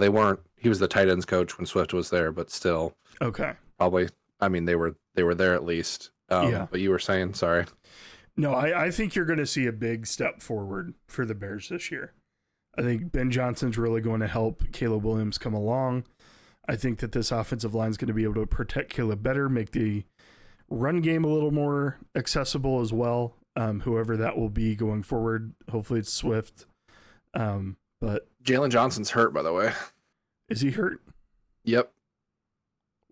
he was the tight ends coach when Swift was there, but still. Okay. Probably, I mean, they were there at least. But you were saying, sorry. No, I think you're going to see a big step forward for the Bears this year. I think Ben Johnson's really going to help Caleb Williams come along. I think that this offensive line is going to be able to protect Caleb better, make the run game a little more accessible as well. Whoever that will be going forward, hopefully it's Swift. But Jalen Johnson's hurt, by the way. Is he hurt? Yep.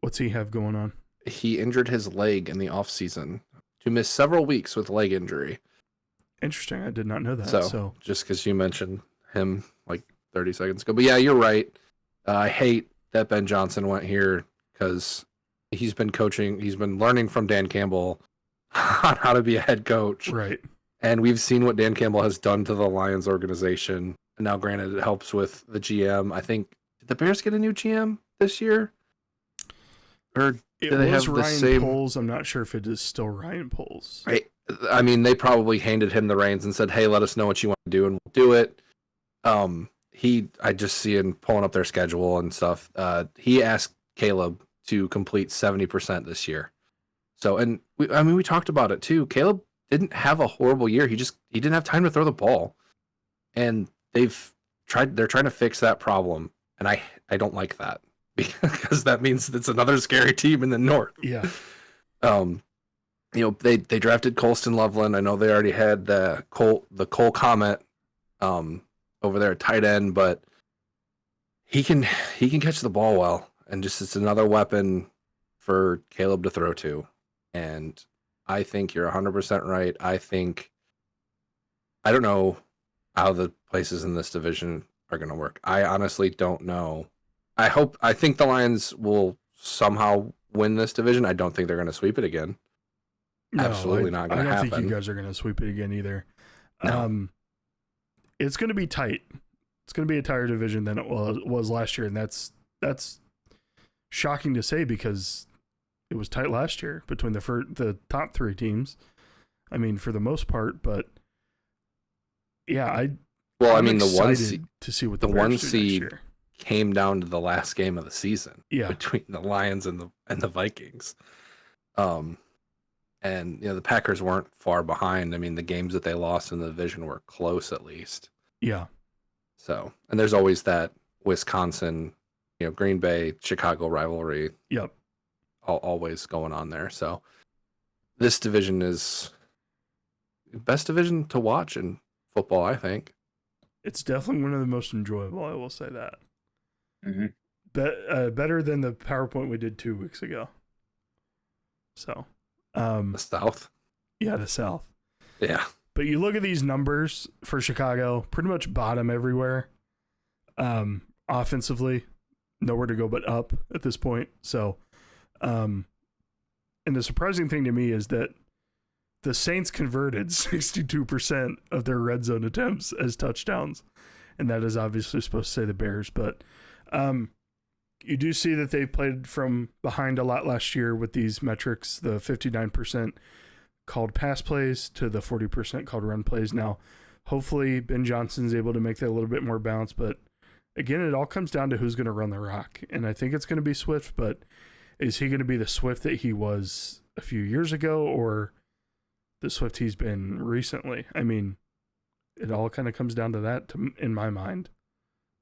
What's he have going on? He injured his leg in the offseason to miss several weeks with leg injury. Interesting. I did not know that. So just because you mentioned him like 30 seconds ago. But yeah, you're right. I hate that Ben Johnson went here because he's been learning from Dan Campbell on how to be a head coach. Right. And we've seen what Dan Campbell has done to the Lions organization. Now, granted, it helps with the GM. I think, did the Bears get a new GM this year? Or it do they was have Ryan the same? Poles. I'm not sure if it is still Ryan Poles. I mean, they probably handed him the reins and said, hey, let us know what you want to do, and we'll do it. I just see him pulling up their schedule and stuff. He asked Caleb to complete 70% this year. So, and we talked about it too. Caleb didn't have a horrible year. He didn't have time to throw the ball. And they're trying to fix that problem. And I don't like that because that means it's another scary team in the North. Yeah. They drafted Colston Loveland. I know they already had the Cole Comet over there at tight end, but he can catch the ball well, and just it's another weapon for Caleb to throw to. And I think you're 100% right. I don't know how the places in this division are going to work. I honestly don't know. I think the Lions will somehow win this division. I don't think they're going to sweep it again. No, Absolutely not going to happen. I don't think you guys are going to sweep it again either. No. It's going to be tight. It's going to be a tighter division than it was last year, and that's shocking to say because it was tight last year between the top 3 teams. I mean, for the most part, but yeah, I'm the excited to see what the Bears one do next seed year. came down to the last game of the season Yeah. between the Lions and the Vikings. And the Packers weren't far behind. I mean, the games that they lost in the division were close at least. Yeah. So, and there's always that Wisconsin, Green Bay, Chicago rivalry. Yep. Always going on there. So this division is the best division to watch in football, I think. It's definitely one of the most enjoyable, I will say that. Mm-hmm. Better than the PowerPoint we did 2 weeks ago. So, the South. Yeah, the South. Yeah. But you look at these numbers for Chicago, pretty much bottom everywhere. Offensively, nowhere to go but up at this point. So, and the surprising thing to me is that the Saints converted 62% of their red zone attempts as touchdowns. And that is obviously supposed to say the Bears. But you do see that they played from behind a lot last year with these metrics, the 59% called pass plays to the 40% called run plays. Now, hopefully Ben Johnson's able to make that a little bit more balanced. But again, it all comes down to who's going to run the rock. And I think it's going to be Swift, but is he going to be the Swift that he was a few years ago or the Swift he's been recently? I mean, it all kind of comes down to that in my mind.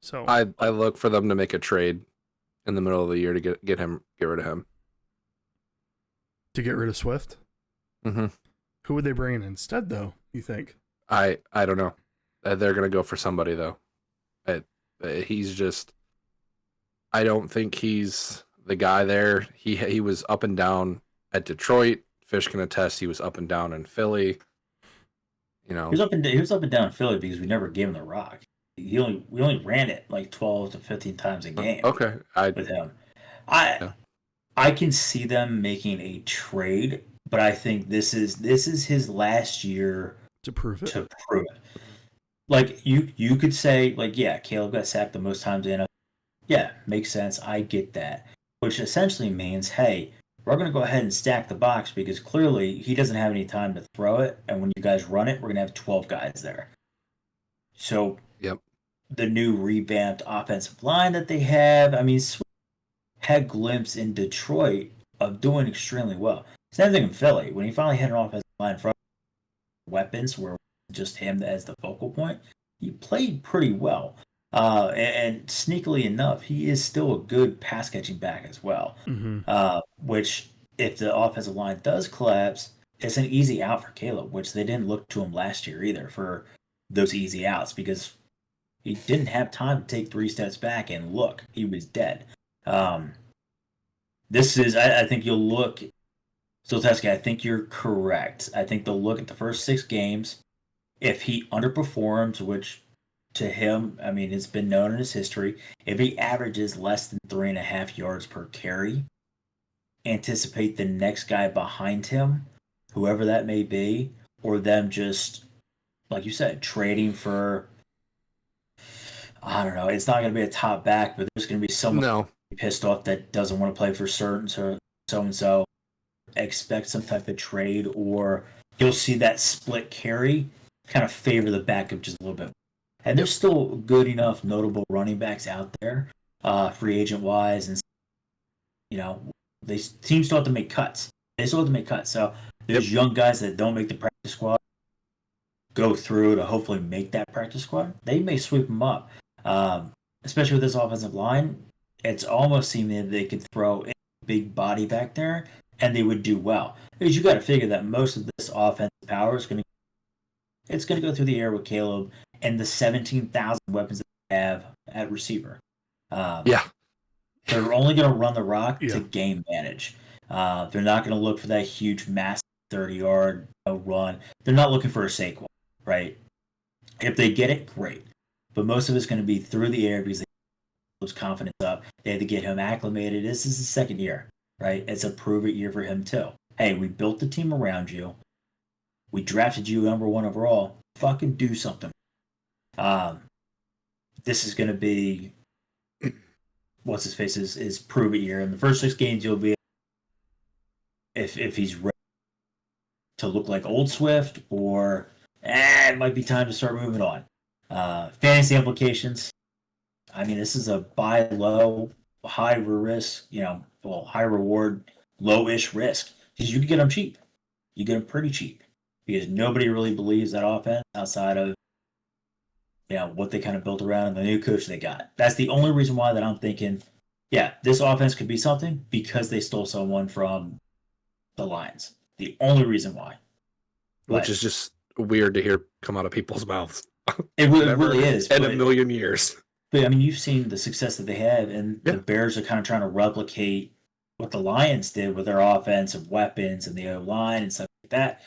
So I look for them to make a trade in the middle of the year to get rid of him. To get rid of Swift? Mm-hmm. Who would they bring in instead, though, you think? I don't know. They're going to go for somebody, though. He's just... I don't think he's the guy there. He was up and down at Detroit. Fish can attest he was up and down in Philly. He was up and down in Philly because we never gave him the rock. We only ran it like 12 to 15 times a game. Okay, with him. I can see them making a trade, but I think this is his last year to prove it. Like you could say, like, yeah, Caleb got sacked the most times in. Yeah, makes sense. I get that, which essentially means, hey, we're going to go ahead and stack the box because clearly he doesn't have any time to throw it, and when you guys run it, we're going to have 12 guys there. So, yep. The new revamped offensive line that they have, I mean, had glimpse in Detroit of doing extremely well. Same thing in Philly. When he finally had an offensive line front weapons where just him as the focal point, he played pretty well. And sneakily enough, he is still a good pass catching back as well. Mm-hmm. Which, if the offensive line does collapse, it's an easy out for Caleb, which they didn't look to him last year either for those easy outs because he didn't have time to take 3 steps back and look, he was dead. This is, I think you'll look, Stolteski, I think you're correct. I think they'll look at the first 6 games. If he underperforms, which to him, I mean, it's been known in his history, if he averages less than 3.5 yards per carry, anticipate the next guy behind him, whoever that may be, or them just, like you said, trading for, I don't know, it's not going to be a top back, but there's going to be someone pissed off that doesn't want to play for certain so-and-so. Expect some type of trade, or you'll see that split carry kind of favor the backup just a little bit. And there's still good enough notable running backs out there, free agent-wise, and teams still have to make cuts. So there's young guys that don't make the practice squad go through to hopefully make that practice squad. They may sweep them up, especially with this offensive line. It's almost seeming that they could throw a big body back there and they would do well. Because you got to figure that most of this offensive power is going to go through the air with Caleb and the 17,000 weapons that they have at receiver. They're only going to run the rock to game manage. They're not going to look for that huge, massive 30-yard run. They're not looking for a Saquon, right? If they get it, great. But most of it's going to be through the air because they get his confidence up. They had to get him acclimated. This is his second year, right? It's a prove-it year for him, too. Hey, we built the team around you. We drafted you number 1 overall. Fucking do something. This is going to be what's his face is prove it year. In the first 6 games, you'll be if he's ready to look like old Swift, or it might be time to start moving on. Fantasy implications. I mean, this is a buy low, high risk, high reward, low-ish risk, because you can get them cheap. You get them pretty cheap because nobody really believes that offense outside of what they kind of built around and the new coach they got. That's the only reason why that I'm thinking, this offense could be something, because they stole someone from the Lions. The only reason why. Which is just weird to hear come out of people's mouths. It really is. In a million years. But I mean, you've seen the success that they have, and the Bears are kind of trying to replicate what the Lions did with their offensive weapons and the O-line and stuff like that.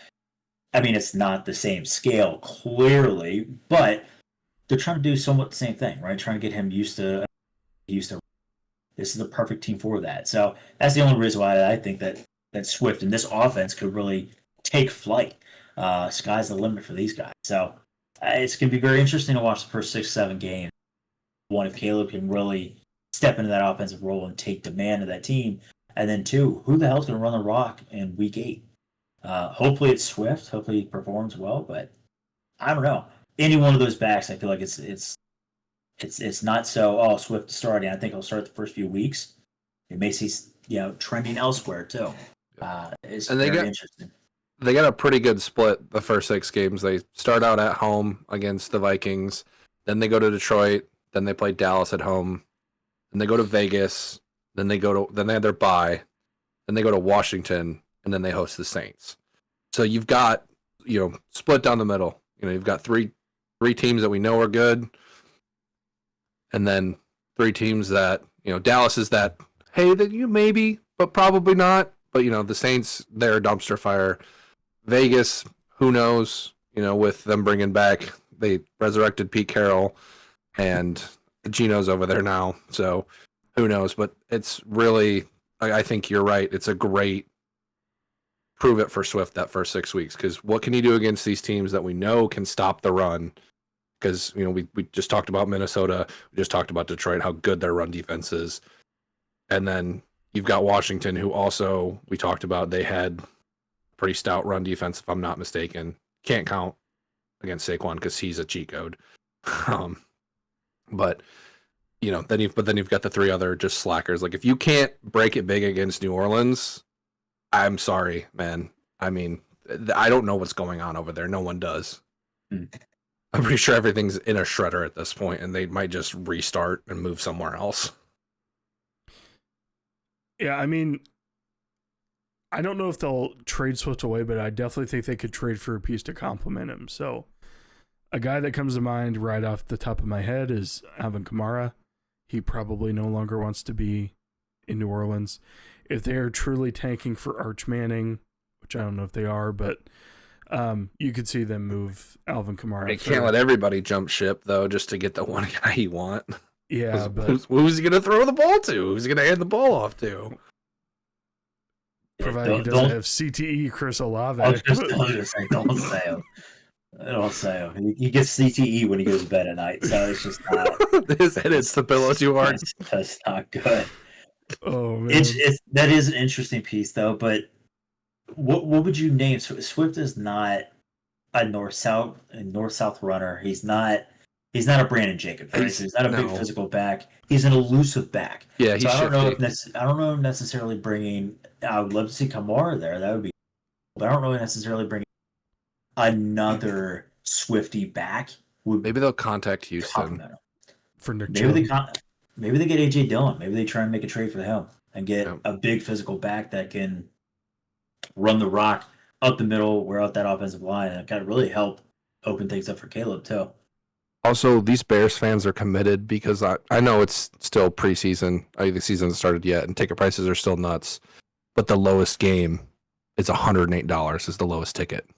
I mean, it's not the same scale, clearly, but they're trying to do somewhat the same thing, right? Trying to get him used to. This is the perfect team for that. So that's the only reason why I think that Swift and this offense could really take flight. Sky's the limit for these guys. So it's going to be very interesting to watch the first 6-7 games. One, if Caleb can really step into that offensive role and take demand of that team. And then two, who the hell's going to run the rock in week 8? Hopefully it's Swift. Hopefully he performs well, but I don't know. Any one of those backs, I feel like it's not so, Swift starting. I think he'll start the first few weeks. It may see, trending elsewhere too. It's very interesting. They got a pretty good split the first 6 games. They start out at home against the Vikings. Then they go to Detroit. Then they play Dallas at home. Then they go to Vegas. Then they have their bye. Then they go to Washington, and then they host the Saints. So you've got, split down the middle. You've got three teams that we know are good, and then 3 teams that, Dallas is that, hey, that you maybe, but probably not. But the Saints, they're a dumpster fire. Vegas, who knows? With them bringing back, they resurrected Pete Carroll, and Gino's over there now, so who knows? But it's really, I think you're right. It's a great prove it for Swift that first 6 weeks, because what can you do against these teams that we know can stop the run? Because we just talked about Minnesota, we just talked about Detroit, how good their run defense is, and then you've got Washington, who also we talked about. They had pretty stout run defense, if I'm not mistaken. Can't count against Saquon because he's a cheat code. But then you've got the 3 other just slackers. Like, if you can't break it big against New Orleans, I'm sorry, man. I mean, I don't know what's going on over there. No one does. I'm pretty sure everything's in a shredder at this point, and they might just restart and move somewhere else. Yeah, I mean, I don't know if they'll trade Swift away, but I definitely think they could trade for a piece to complement him. So a guy that comes to mind right off the top of my head is Amon-Ra. He probably no longer wants to be in New Orleans. If they are truly tanking for Arch Manning, which I don't know if they are, but you could see them move Alvin Kamara. They can't let everybody jump ship, though, just to get the one guy you want. Yeah, but who's he going to throw the ball to? Who's he going to hand the ball off to? Provided he doesn't have CTE Chris Olave. I was just going to say, don't say him. Don't say him. He gets CTE when he goes to bed at night, so it's just not. His head hits the pillow too hard. That's not good. Oh man, that is an interesting piece, though. But what would you name? Swift is not a north south runner. He's not a Brandon Jacobs, right? So he's not a big physical back. He's an elusive back. Yeah, he's I don't know necessarily bringing. I would love to see Kamara there. That would be. But I don't really necessarily bring another Swifty back. Maybe they'll contact Houston for Nick. Maybe they get AJ Dillon. Maybe they try and make a trade for him and get a big physical back that can run the rock up the middle, wear out that offensive line, and it kind of really help open things up for Caleb too. Also, these Bears fans are committed because I know it's still preseason. The season hasn't started yet, and ticket prices are still nuts. But the lowest game is $108 is the lowest ticket.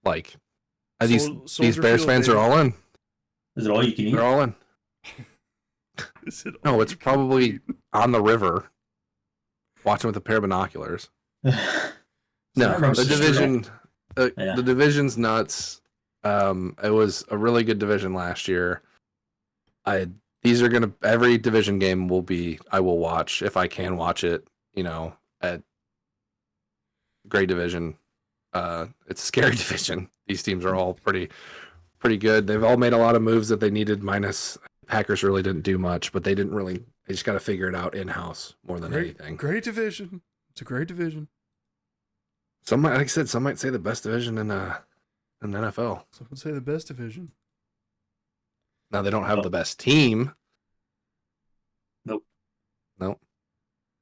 Like, these Bears fans are all in. Is it all you can eat? They're all in. No, it's probably on the river, watching with a pair of binoculars. No, the division, the division's nuts. It was a really good division last year. Every division game I will watch if I can watch it. At great division. it's a scary division. These teams are all pretty good. They've all made a lot of moves that they needed. Minus Packers really didn't do much, but they didn't really. They just got to figure it out in house more than anything. Great division. It's a great division. Like I said, some might say the best division in the NFL. Some would say the best division. Now they don't have the best team. Nope. Nope.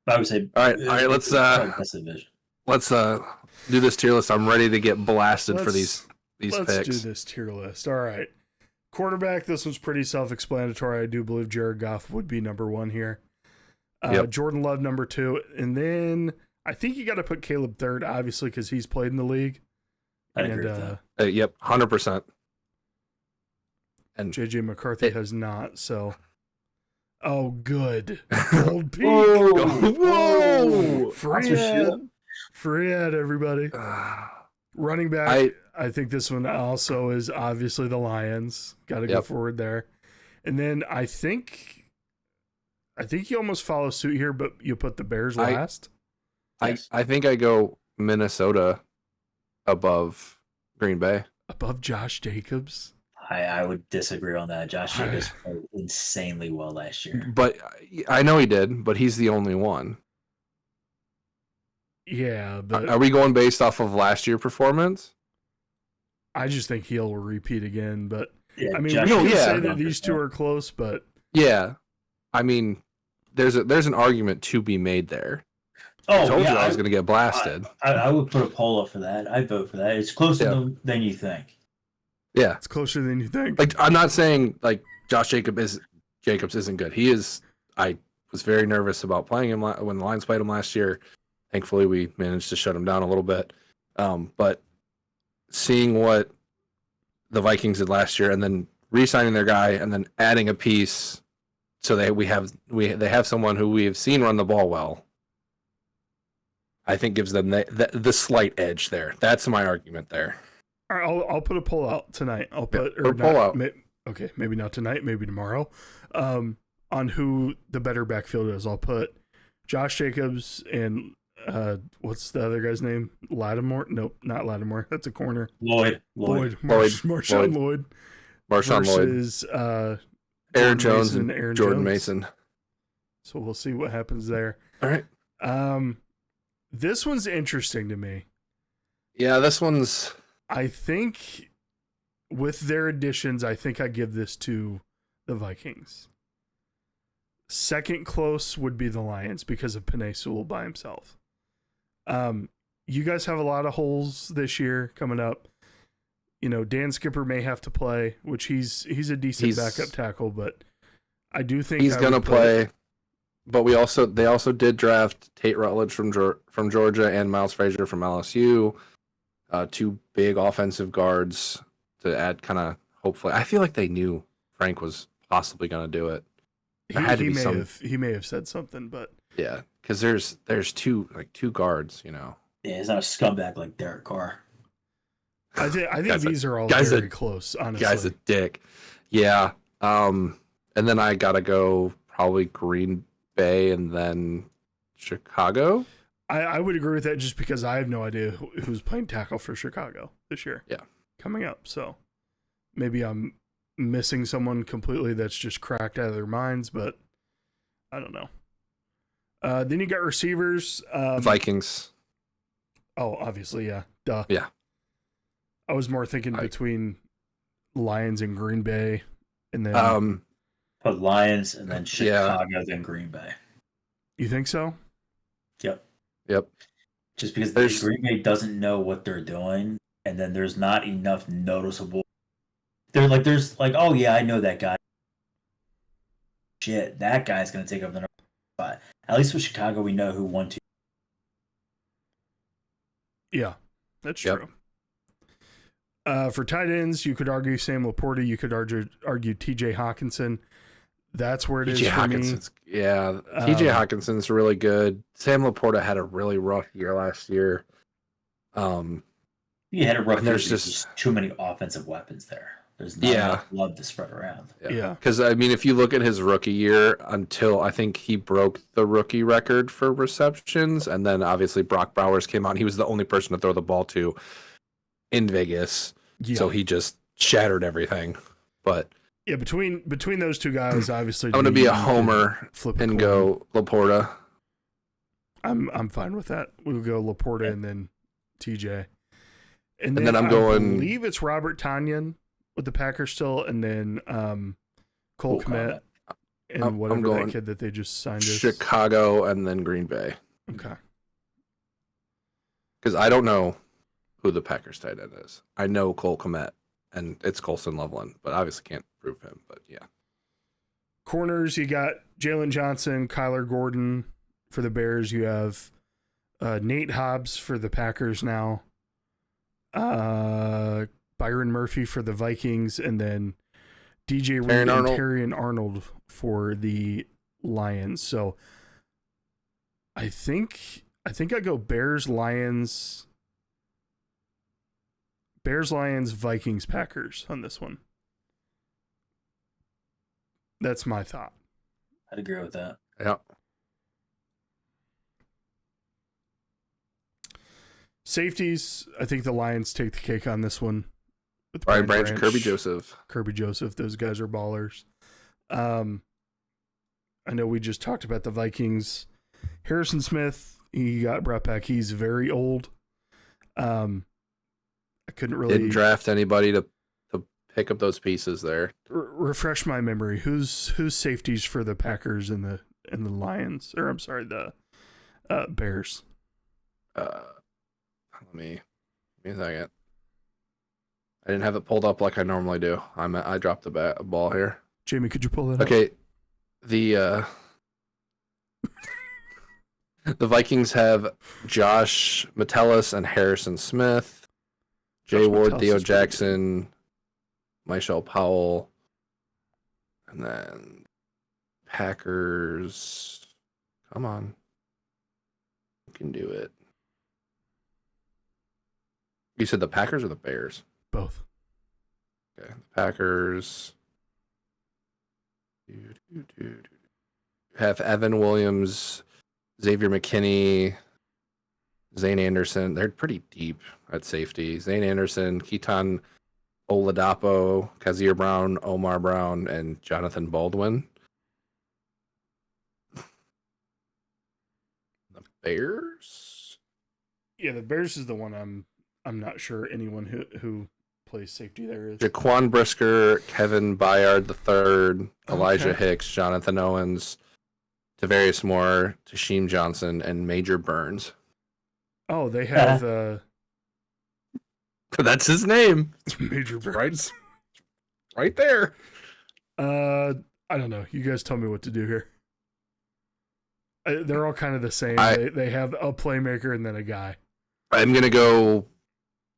I would say. All right. Let's do this tier list. I'm ready to get blasted for these picks. Let's do this tier list. All right. Quarterback, this one's pretty self-explanatory. I do believe Jared Goff would be number 1 here. Jordan Love number 2. And then I think you got to put Caleb third, obviously, because he's played in the league. I agree with that. Yep, 100%. And JJ McCarthy has not, so... Oh, good. Gold peak. Whoa! Free ad, everybody. Running back, I think this one also is obviously the Lions. Got to go forward there. And then I think you almost follow suit here, but you put the Bears last. Yes. I think I go Minnesota above Green Bay. Above Josh Jacobs? I would disagree on that. Josh Jacobs played insanely well last year. But I know he did, but he's the only one. Yeah, but are we going based off of last year's performance? I just think he'll repeat again. But yeah, I mean, Josh we can say 100%. that these two are close, but yeah, I mean, there's an argument to be made there. Oh, I told you I was going to get blasted. I would put a poll up for that. I'd vote for that. It's closer than you think. Yeah, it's closer than you think. Like, I'm not saying like Josh Jacobs isn't good. He is. I was very nervous about playing him when the Lions played him last year. Thankfully, we managed to shut him down a little bit. But seeing what the Vikings did last year, and then re-signing their guy, and then adding a piece, so they have someone who we have seen run the ball well. I think gives them the slight edge there. That's my argument there. All right, I'll put a poll out tonight. I'll put a poll out. Okay, maybe not tonight, maybe tomorrow. On who the better backfield is. I'll put Josh Jacobs and what's the other guy's name? Lattimore? Nope, not Lattimore. That's a corner. Lloyd. Marshawn Lloyd. Versus Aaron Jones and Jordan Mason. So we'll see what happens there. All right. This one's interesting to me. Yeah, this one's... I think with their additions, I think I give this to the Vikings. Second close would be the Lions because of Penei Sewell by himself. You guys have a lot of holes this year coming up. You know, Dan Skipper may have to play, which he's a decent backup tackle, but I do think he's going to play. But they also did draft Tate Rutledge from Georgia and Miles Frazier from LSU. 2 big offensive guards to add kind of hopefully. I feel like they knew Frank was possibly going to do it. He may have said something, but yeah, because there's two guards, you know. Yeah, he's not a scumbag like Derek Carr. I think these are all very close. Honestly, guy's a dick. Yeah. And then I gotta go probably Green Bay and then Chicago. I would agree with that just because I have no idea who's playing tackle for Chicago this year. Yeah. Coming up. So maybe I'm missing someone completely that's just cracked out of their minds, but I don't know. Then you got receivers. Vikings. Oh, obviously, yeah. Duh. Yeah. I was more thinking between Lions and Green Bay. And then put Lions and then Chicago, then Green Bay. You think so? Yep. Just because Green Bay doesn't know what they're doing, and then there's not enough noticeable. There's like, oh yeah, I know that guy. Shit, that guy's gonna take up the number spot. At least with Chicago, we know who 1, 2. Yeah, that's true. For tight ends, you could argue Sam Laporta. You could argue T.J. Hawkinson. That's where it is for me. Yeah, T.J. Hawkinson's really good. Sam Laporta had a really rough year last year. He had a rough year. There's just too many offensive weapons there. There's not enough love to spread around. Yeah. Because, I mean, if you look at his rookie year, until I think he broke the rookie record for receptions, and then obviously Brock Bowers came out. He was the only person to throw the ball to in Vegas. Yeah. So he just shattered everything. But yeah, between those two guys, obviously, I'm going to be a homer and go Laporta. I'm fine with that. We'll go Laporta and then TJ. And then I'm going. I believe it's Robert Tonyan with the Packers still, and then Cole Kmet and whatever that kid that they just signed. Chicago and then Green Bay. Okay. Because I don't know who the Packers tight end is. I know Cole Kmet, and it's Colson Loveland, but obviously can't prove him. But yeah. Corners, you got Jalen Johnson, Kyler Gordon for the Bears. You have Nate Hobbs for the Packers now. Byron Murphy for the Vikings, and then DJ Reed and Terrion Arnold for the Lions. So I think I go Bears, Lions, Vikings, Packers on this one. That's my thought. I'd agree with that. Yeah. Safeties, I think the Lions take the cake on this one. With Brian Branch, Kirby Joseph, those guys are ballers. I know we just talked about the Vikings. Harrison Smith, he got brought back. He's very old. I couldn't really didn't draft anybody to pick up those pieces there. Refresh my memory. Who's safeties for the Packers and the Lions? Or I'm sorry, the Bears. Let me a second. I didn't have it pulled up like I normally do. I dropped the ball here. Jamie, could you pull that up? Okay. The the Vikings have Josh Metellus and Harrison Smith, Jay Ward, Theo Jackson, Michelle Powell, and then Packers. Come on. You can do it. You said the Packers or the Bears? Both. Okay. The Packers have Evan Williams, Xavier McKinney, Zane Anderson. They're pretty deep at safety. Zane Anderson, Keaton Oladapo, Kazir Brown, Omar Brown, and Jonathan Baldwin. The Bears? Yeah, the Bears is the one I'm not sure anyone who plays safety there is. Jaquan Brisker, Kevin Byard III, Elijah Hicks, Jonathan Owens, Tavarius Moore, Tasheem Johnson, and Major Burns. Oh, they have that's his name. Major Burns. Right there. I don't know. You guys tell me what to do here. They're all kind of the same. They have a playmaker and then a guy. I'm gonna go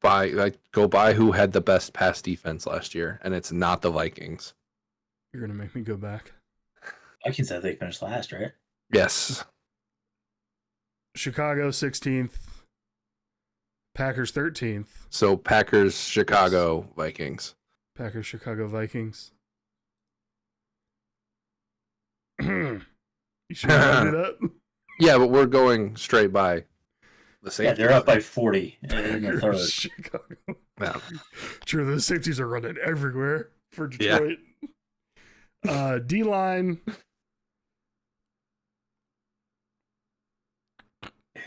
by who had the best pass defense last year, and it's not the Vikings. You're gonna make me go back. Vikings said they finished last, right? Yes. Chicago 16th. Packers 13th. So Packers, Chicago, Vikings. Packers, Chicago, Vikings. You sure you want to do that? Yeah, but we're going straight by the safety. Yeah, they're up by 40 in the third. Chicago. Yeah. True, the safeties are running everywhere for Detroit. Yeah. D-line.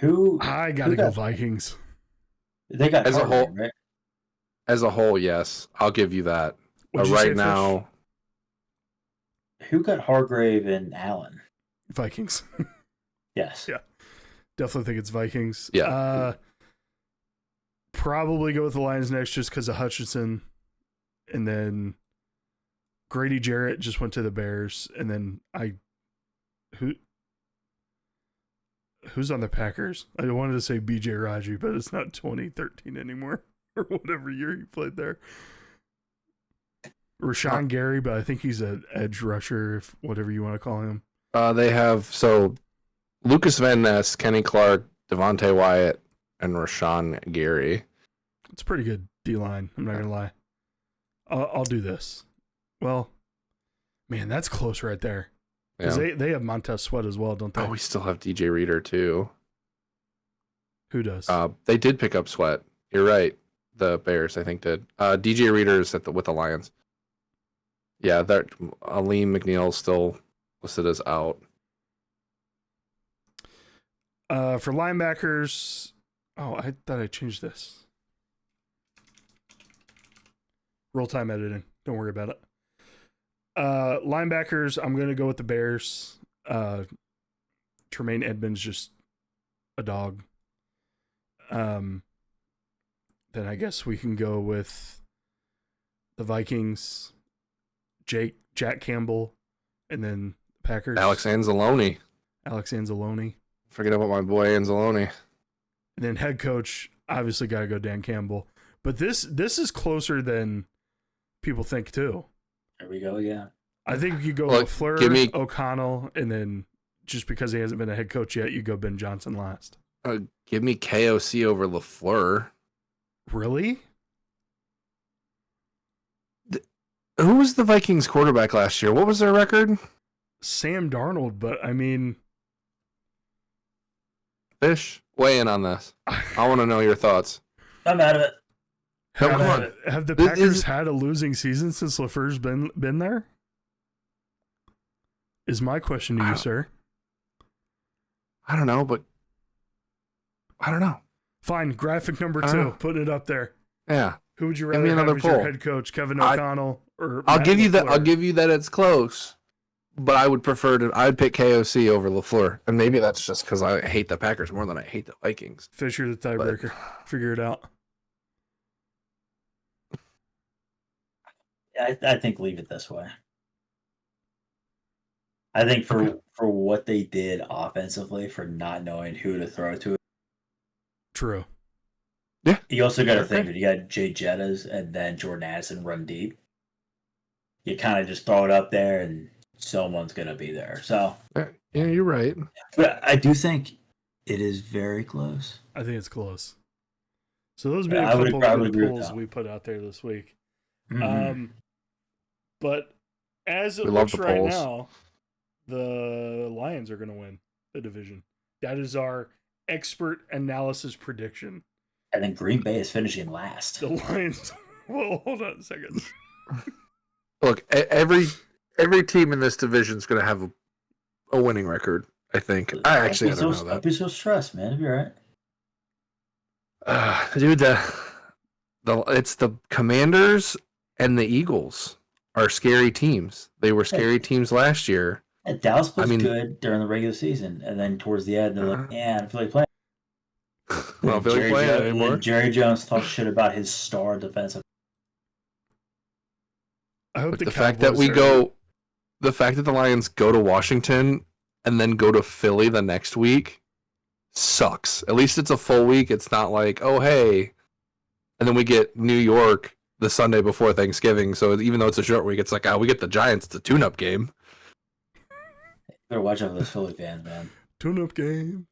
I gotta go Vikings. They got as Hargrave, a whole, right? As a whole, yes, I'll give you that. But right now, who got Hargrave and Allen? Vikings. Yes. Yeah. Definitely think it's Vikings. Yeah. Probably go with the Lions next just because of Hutchinson. And then Grady Jarrett just went to the Bears. And then who's on the Packers? I wanted to say BJ Raji, but it's not 2013 anymore. Or whatever year he played there. Rashawn Gary, but I think he's an edge rusher, if whatever you want to call him. They have Lucas Van Ness, Kenny Clark, Devontae Wyatt, and Rashawn Gary. It's a pretty good D-line, I'm not going to lie. I'll do this. Well, man, that's close right there. Because Yeah. they have Montez Sweat as well, don't they? Oh, we still have DJ Reader too. Who does? They did pick up Sweat. You're right. The Bears, I think, did. DJ Reader is with the Lions. Yeah, that Aleem McNeil's still listed as out. For linebackers, I thought I changed this. Roll time editing. Don't worry about it. Linebackers, I'm going to go with the Bears. Tremaine Edmonds just a dog. Then I guess we can go with the Vikings, Jack Campbell, and then Packers. Alex Anzalone. Forget about my boy Anzalone. And then head coach, obviously got to go Dan Campbell. But this is closer than people think too. There we go again. I think you go LaFleur, O'Connell, and then just because he hasn't been a head coach yet, you go Ben Johnson last. Give me KOC over LaFleur. Really? Who was the Vikings quarterback last year? What was their record? Sam Darnold, but I mean... Fish, weigh in on this. I want to know your thoughts. I'm out of it. Have the Packers had a losing season since LaFleur's been there? Is my question to you, sir. I don't know, but I don't know. Fine, graphic number 2, putting it up there. Yeah. Who would you rather have as your head coach, Kevin O'Connell or I'll Matt give you LaFleur? that. I'll give you that it's close, but I would prefer to. I'd pick KOC over LaFleur, and maybe that's just because I hate the Packers more than I hate the Vikings. Fisher, the tiebreaker. Figure it out. I think leave it this way. I think for what they did offensively, for not knowing who to throw to. True. Yeah. You also got to think that you got Jay Jettas and then Jordan Addison run deep. You kind of just throw it up there and someone's going to be there. So yeah, you're right. But I do think it is very close. I think it's close. So those would be a couple of good polls we put out there this week. Mm-hmm. But as it looks right now, the Lions are going to win the division. That is our expert analysis prediction. And then Green Bay is finishing last. The Lions. Well, hold on a second. Look, every team in this division is going to have a winning record. I think. I don't know that. Don't be so stressed, man. It'll be all right. Dude, it's the Commanders and the Eagles are scary teams. They were scary teams last year. Yeah, Dallas was good during the regular season, and then towards the end, they're like, "Yeah, I don't feel like playing." I don't feel like playing anymore. Jerry Jones talked shit about his star defensive. I hope the fact that the fact that the Lions go to Washington and then go to Philly the next week sucks. At least it's a full week. It's not like, oh hey, and then we get New York the Sunday before Thanksgiving. So even though it's a short week, it's like, we get the Giants. It's a tune-up game. Better watch out for those Philly fans, man. Tune-up game.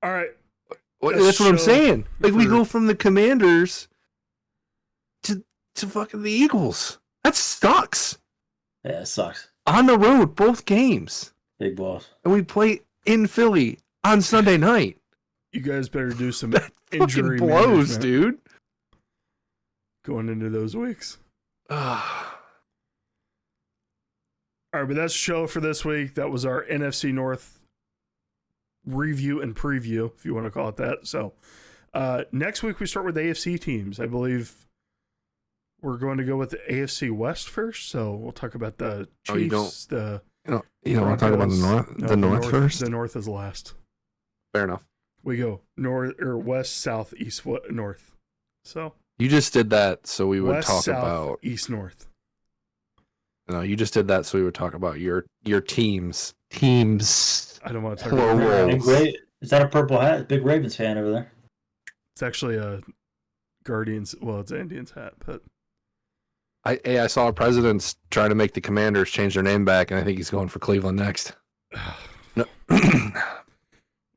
All right. That's what I'm saying. Like, we go from the Commanders to fucking the Eagles. That sucks. Yeah, it sucks. On the road, both games. Big balls. And we play in Philly on Sunday night. You guys better do some that injury blows, dude. Going into those weeks. All right, but that's the show for this week. That was our NFC North review and preview, if you want to call it that. So next week we start with AFC teams. I believe we're going to go with the AFC West first. So we'll talk about the Chiefs. You don't want to talk about the North first? The North is last. Fair enough. We go north or west, south, east, north. So you just did that so we would talk south, about east, north. No, you just did that so we would talk about your teams. Teams. I don't want to talk about that. Is that a purple hat? Big Ravens fan over there. It's actually a Guardians. Well, it's an Indians hat, but I saw a president's trying to make the Commanders change their name back, and I think he's going for Cleveland next. No.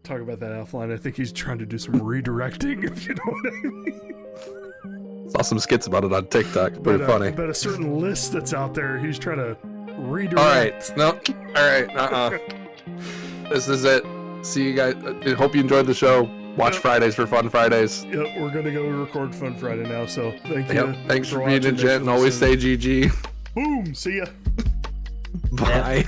Talk about that offline. I think he's trying to do some redirecting, if you know what I mean. Saw some skits about it on TikTok. Pretty funny. But a certain list that's out there, he's trying to redirect. All right. No. All right. This is it. See you guys. I hope you enjoyed the show. Watch Fridays for Fun Fridays. Yep, we're going to go record Fun Friday now, so thank you. Yep. Thanks for being a gent and always say GG. Boom. See ya. Bye.